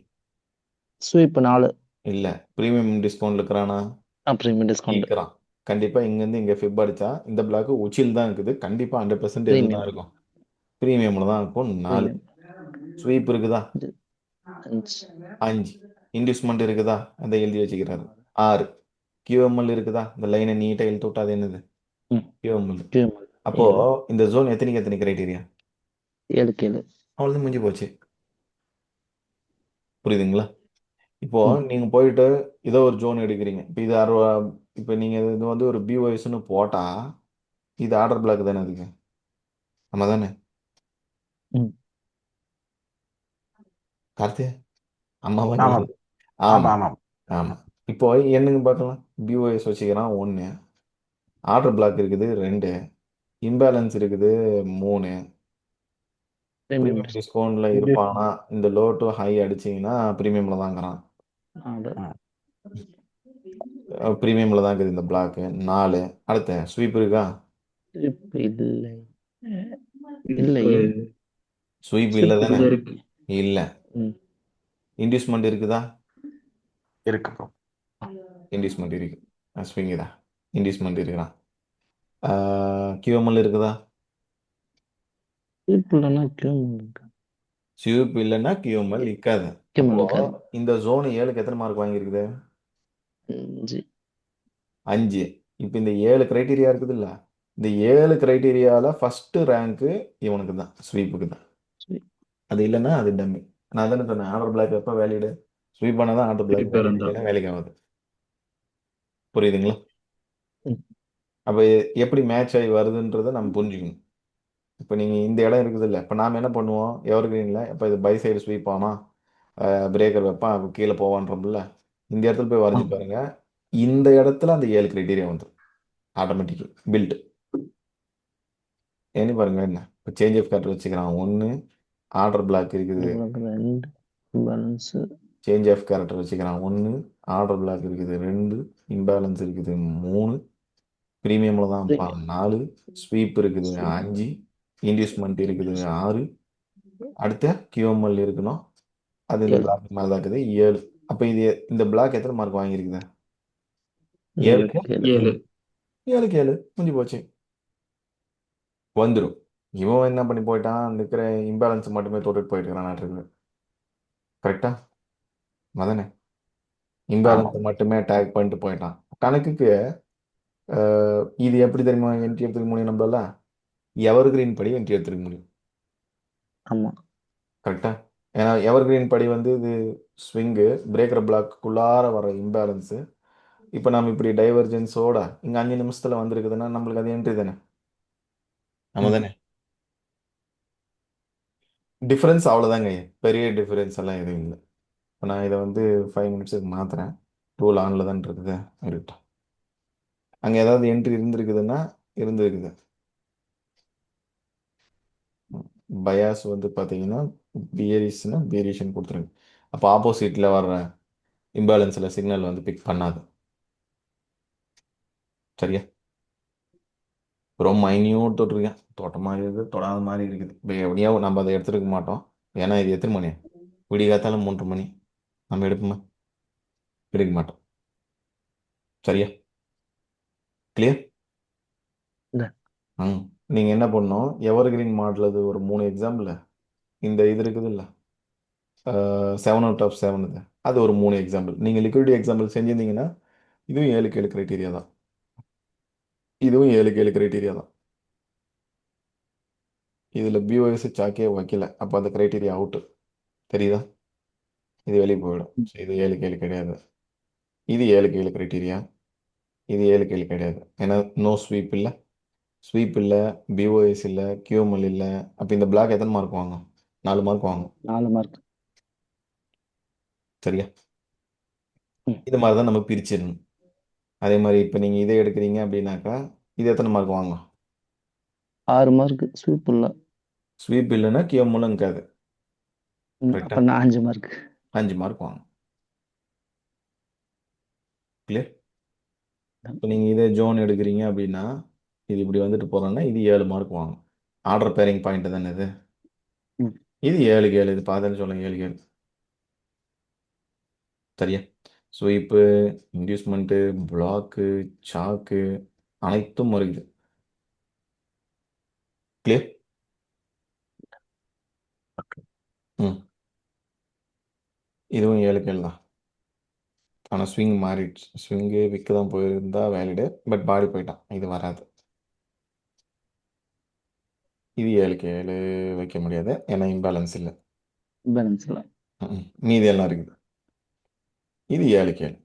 ஸ்வீப் 4. இல்லை, ப்ரீமியம் டிஸ்கவுண்ட் இருக்கிறானா, ப்ரீமியம் டிஸ்கவுண்ட். இருக்கிறான். கண்டிப்பாக இங்கேருந்து இங்கே ஃபிப் அடித்தா இந்த பிளாக்கு உச்சியில் தான் இருக்குது. கண்டிப்பாக 100% எதில் தான் ப்ரீமியம். இருக்கும், ப்ரீமியமில் தான் இருக்கும். 4. ப்ரீமியம். ஸ்வீப் இருக்குதா, 5. 5. இன்டியூஸ்மெண்ட் இருக்குதா, அதை எழுதி வச்சுக்கிறாரு. 6. QML இருக்குதா, இந்த லைனை நீட்டாக இழுத்து விட்டா அது என்னது, ம். QML. QML. அப்போது இந்த ஜோன் எத்தனைக்கு எத்தனை கிரைட்டீரியா, 7க்கு 7. அவ்வளோதான் முடிஞ்சு போச்சு. புரியுதுங்களா? இப்போ ம். நீங்கள் போயிட்டு ஏதோ ஒரு ஜோன் எடுக்கிறீங்க. இப்போ இது இப்போ நீங்கள் இது வந்து ஒரு பிஓஎஸ்ன்னு போட்டால் இது ஆர்டர் பிளாக் தானே அதுக்கு ஆமாம் தானே ம். கார்த்தி அம்மாவா ஆமாம் நீங்கள் ஆமாம் ஆமாம் ஆமாம் ஆமாம் இப்போ என்னங்க பார்க்கலாம் பிஓஎஸ் வச்சுக்கிறான் 1 ஆர்டர் பிளாக் இருக்குது 2 இம்பேலன்ஸ் இருக்குது 3 Premium ப்ரீமியம் டிஸ்கவுண்ட்டில் இது இருப்பானா இந்த லோ டு ஹை அடிச்சிங்கன்னா ப்ரீமியமில் தாங்கிறான் ஆர்டர். ப்ரீமியமில் தான் இருக்குது இந்த பிளாக்கு 4 அடுத்த ஸ்வீப் இருக்கா இப்ப இல்லை. இப்போ இல்லையே. ஸ்வீப் இல்லை தானே இதுல இருக்கு இல்லை ம். இன்டியூஸ்மெண்ட் இருக்குதா இருக்கு ப்ரோ. இன்டியூஸ்மெண்ட் இருக்கு ஸ்விங் தான் இன்டியூஸ்மெண்ட் இருக்கிறான் கியூஎம்எல் இருக்குதா ஸ்வீப் இல்லைன்னா கியூஎம்எல் இருக்கு. ஸ்வீப் இல்லைன்னா கியூஎம்எல் இருக்காது கியூஎம்எல் அப்போ இருக்காது. இந்த ஜோன் 7க்கு எத்தனை மார்க் வாங்கியிருக்குது 5. 5 இப்போ இந்த 7 கிரைட்டீரியா இருக்குது இல்ல இந்த 7 கிரைட்டீரியால ஃபர்ஸ்ட் ரேங்க்கு இவனுக்கு தான் ஸ்வீப்புக்கு தான் Sweep. அது இல்லைன்னா அது டம்மி நான் தானே சொன்னேன் ஆர்டர் பிளாக் எப்போ வேலிடு ஸ்வீப் பண்ணால் தான் ஆர்டர் பிளாக் Sweep இருந்தா. வேலிடு வேலைக்கு ஆகுது புரியுதுங்களா ம். அப்போ எப்படி மேட்ச் ஆகி வருதுன்றதை நம்ம புரிஞ்சுக்கணும் இப்போ நீங்கள் இந்த இடம் இருக்குது இல்லை இப்போ நாம் என்ன பண்ணுவோம் எவர் கிரீனில் இப்போ இது பை சைடு ஸ்வீப் ஆனால் பிரேக்கர் வைப்பான் அப்போ கீழே போவான்றோம்ல இந்த இடத்துல போய் வரைஞ்சி பாருங்க இந்த இடத்துல அந்த 7 கிரைட்டீரியா வந்துடும் ஆட்டோமேட்டிக் பில்ட் என்ன பாருங்க என்ன இப்போ சேஞ்ச் ஆஃப் கேரக்டர் வச்சுக்கிறான் 1 ஆர்டர் பிளாக் இருக்குது 2 பேலன்ஸ். சேஞ்ச் ஆஃப் கேரக்டர் வச்சுக்கிறான் 1 ஆர்டர் பிளாக் இருக்குது 2 இம்பேலன்ஸ் இருக்குது 3 ப்ரீமியமில் தான் 4 ஸ்வீப் இருக்குது 5 இன்டியூஸ்மெண்ட் இருக்குது 6 அடுத்த கியூஎம்எல் இருக்கணும் அது இந்த 7. பிளாக் மேலே தான் இருக்குது 7 அப்போ இது இந்த பிளாக் எத்தனை மார்க் வாங்கியிருக்குது 7க்கு 7 7க்கு 7 முடிஞ்சு போச்சு வந்துடும் இவன் என்ன பண்ணி போயிட்டான் இருக்கிற இம்பேலன்ஸ் மட்டுமே தொட்டுட்டு போயிட்டு இருக்கிறான் கரெக்டா மதனே இம்பேலன்ஸ் மட்டுமே டேக் பண்ணிட்டு போயிட்டான் கணக்குக்கு இது எப்படி தெரியுமா என்ட்ரி எடுத்துக்க முடியும் நம்மளால எவர் கிரீன் படி என்ட்ரி எடுத்துக்க முடியும் ஆமா. கரெக்டா ஏன்னா எவர் கிரீன் படி வந்து இது ஸ்விங்கு பிரேக்கர் பிளாக்குள்ளார வர இம்பேலன்ஸு இப்போ நம்ம இப்படி டைவர்ஜென்ஸோட இங்கே 5 நிமிஷத்தில் வந்திருக்குதுன்னா நம்மளுக்கு அது என்ட்ரி தானே நம்ம தானே டிஃப்ரென்ஸ் அவ்வளோதாங்க பெரிய டிஃப்ரென்ஸ் எல்லாம் எதுவும் இல்லை இப்போ நான் இதை வந்து 5 மினிட்ஸுக்கு மாற்றுறேன் டூல் ஆனில் தான் இருக்குது இருக்கட்டும் அங்கே ஏதாவது என்ட்ரி இருந்திருக்குதுன்னா இருந்திருக்குது பயாஸ் வந்து பார்த்தீங்கன்னா பியரிஸ்னா வேரியேஷன் கொடுத்துருங்க அப்போ ஆப்போசிட்டில் வர்ற இம்பேலன்ஸில் சிக்னல் வந்து பிக் பண்ணாது சரியா ரொம்ப மைன்யூட் தொட்டிருக்கேன் தொட்ட மாதிரி இருக்குது தொடாத மாதிரி இருக்குது இப்போ எப்படியோ நம்ம அதை எடுத்துருக்க மாட்டோம் ஏன்னா இது எத்தனை மணி விடிகாத்தாலும் 3:30 மணி நம்ம எடுப்போமா எடுக்க மாட்டோம் சரியா கிளியர் இல்ல. ம் நீங்கள் என்ன பண்ணணும் எவர் கிரீன் மாடல் அது ஒரு 3 எக்ஸாம்பிள் இந்த இது இருக்குது இல்லை 7 அவுட் ஆஃப் 7 இது அது ஒரு 3 எக்ஸாம்பிள் நீங்கள் லிக்விடிட்டி எக்ஸாம்பிள் செஞ்சிருந்தீங்கன்னா இதுவும் 7க்கு 7 கிரைட்டீரியா தான் இதுவும் 7க்கு 7 கிரைட்டீரியா தான் இதில் பிஓஎஸ் சாக்கே வைக்கல அப்போ அந்த கிரைட்டீரியா அவுட்டு தெரியுதா இது வெளியே போயிடும் ஸோ இது 7க்கு 7 கிடையாது இது 7க்கு 7 கிரைட்டீரியா இது 7க்கு 7 கிடையாது ஏன்னா நோ ஸ்வீப் இல்லை ஸ்வீப் இல்லை பிஓஎஸ் இல்லை கியூஎம்எல் இல்லை அப்போ இந்த பிளாக் எத்தனை மார்க் வாங்கும் 4 மார்க் வாங்கும் 4 மார்க். சரியா ம். இது மாதிரி தான் நம்ம பிரிச்சிடணும் அதே மாதிரி இப்போ நீங்கள் இதை எடுக்கிறீங்க அப்படின்னாக்கா இது எத்தனை மார்க் வாங்கும் 6 மார்க். ஸ்வீப் இல்ல. ஸ்வீப் இல்லைன்னா கியூஎம்எல்லும் இருக்காது கரெக்டா அப்ப நான் 5 மார்க். 5 மார்க் வாங்கும் கிளியர் இப்போ நீங்கள் இதே ஜோன் எடுக்கிறீங்க அப்படின்னா இது இப்படி வந்துட்டு போகிறோன்னா இது 7 மார்க் வாங்கும் ஆர்டர் பேரிங் பாயிண்ட் தானே இது ம். இது 7க்கு 7 இது பார்த்தேன்னு சொல்லுங்க 7க்கு 7 சரியா ஸ்வீப்பு இன்டியூஸ்மெண்ட்டு பிளாக்கு சாக்கு அனைத்தும் வருது கிளியர் ம் இதுவும் 7க்கு 7 தான் ஆனால் ஸ்விங் மாறிடுச்சு ஸ்விங்கு விக்கு தான் போயிருந்தா வேலிடு பட் பாடி போயிட்டான் இது வராது இது 7க்கு 7 வைக்க முடியாது ஏன்னா இம்பேலன்ஸ் இல்லை பேலன்ஸ் இல்ல. மீதி எல்லாம் இருக்குது இது 7க்கு 7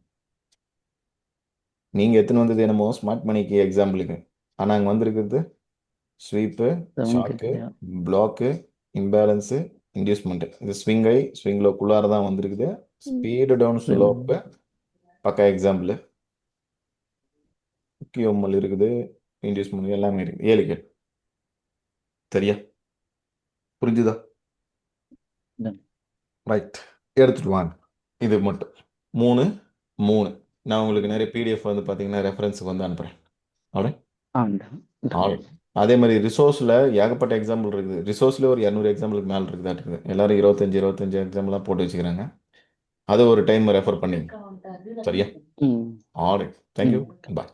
நீங்கள் எடுத்துன்னு வந்தது என்னமோ ஸ்மார்ட் மணிக்கு எக்ஸாம்பிளுக்கு, ஆனால் அங்கே வந்திருக்கிறது ஸ்வீப்பு, ஷாக்கு, பிளாக்கு, இம்பேலன்ஸு, இன்டியூஸ்மெண்ட்டு. இந்த ஸ்விங்கில் தான் வந்திருக்குது. ஸ்பீடு டவுன் ஸ்லோப்பு பக்கா எக்ஸாம்பிள். கியூஎம்எல் இருக்குது, இன்டியூஸ்மெண்ட் எல்லாமே இருக்குது. 7 கேள்வி. சரியா? புரிஞ்சுதா? Done. ரைட், எடுத்துட்டு வாங்க. இது மட்டும் 3 3. நான் உங்களுக்கு நிறைய பிடிஎஃப் வந்து பார்த்தீங்கன்னா ரெஃபரன்ஸுக்கு வந்து அனுப்புகிறேன். அவ்வளோ ஆல். அதே மாதிரி ரிசோர்ஸில் ஏகப்பட்ட எக்ஸாம்பிள் இருக்குது. ரிசோர்ஸில் ஒரு 200 எக்ஸாம்பிளுக்கு மேலே இருக்குது. எல்லாரும் 25 எக்ஸாம்பிளாக போட்டு வச்சுக்கிறாங்க. அதை ஒரு டைம் ரெஃபர் பண்ணி. சரியா? ஆல் ரைட், தேங்க்யூ, பாய்.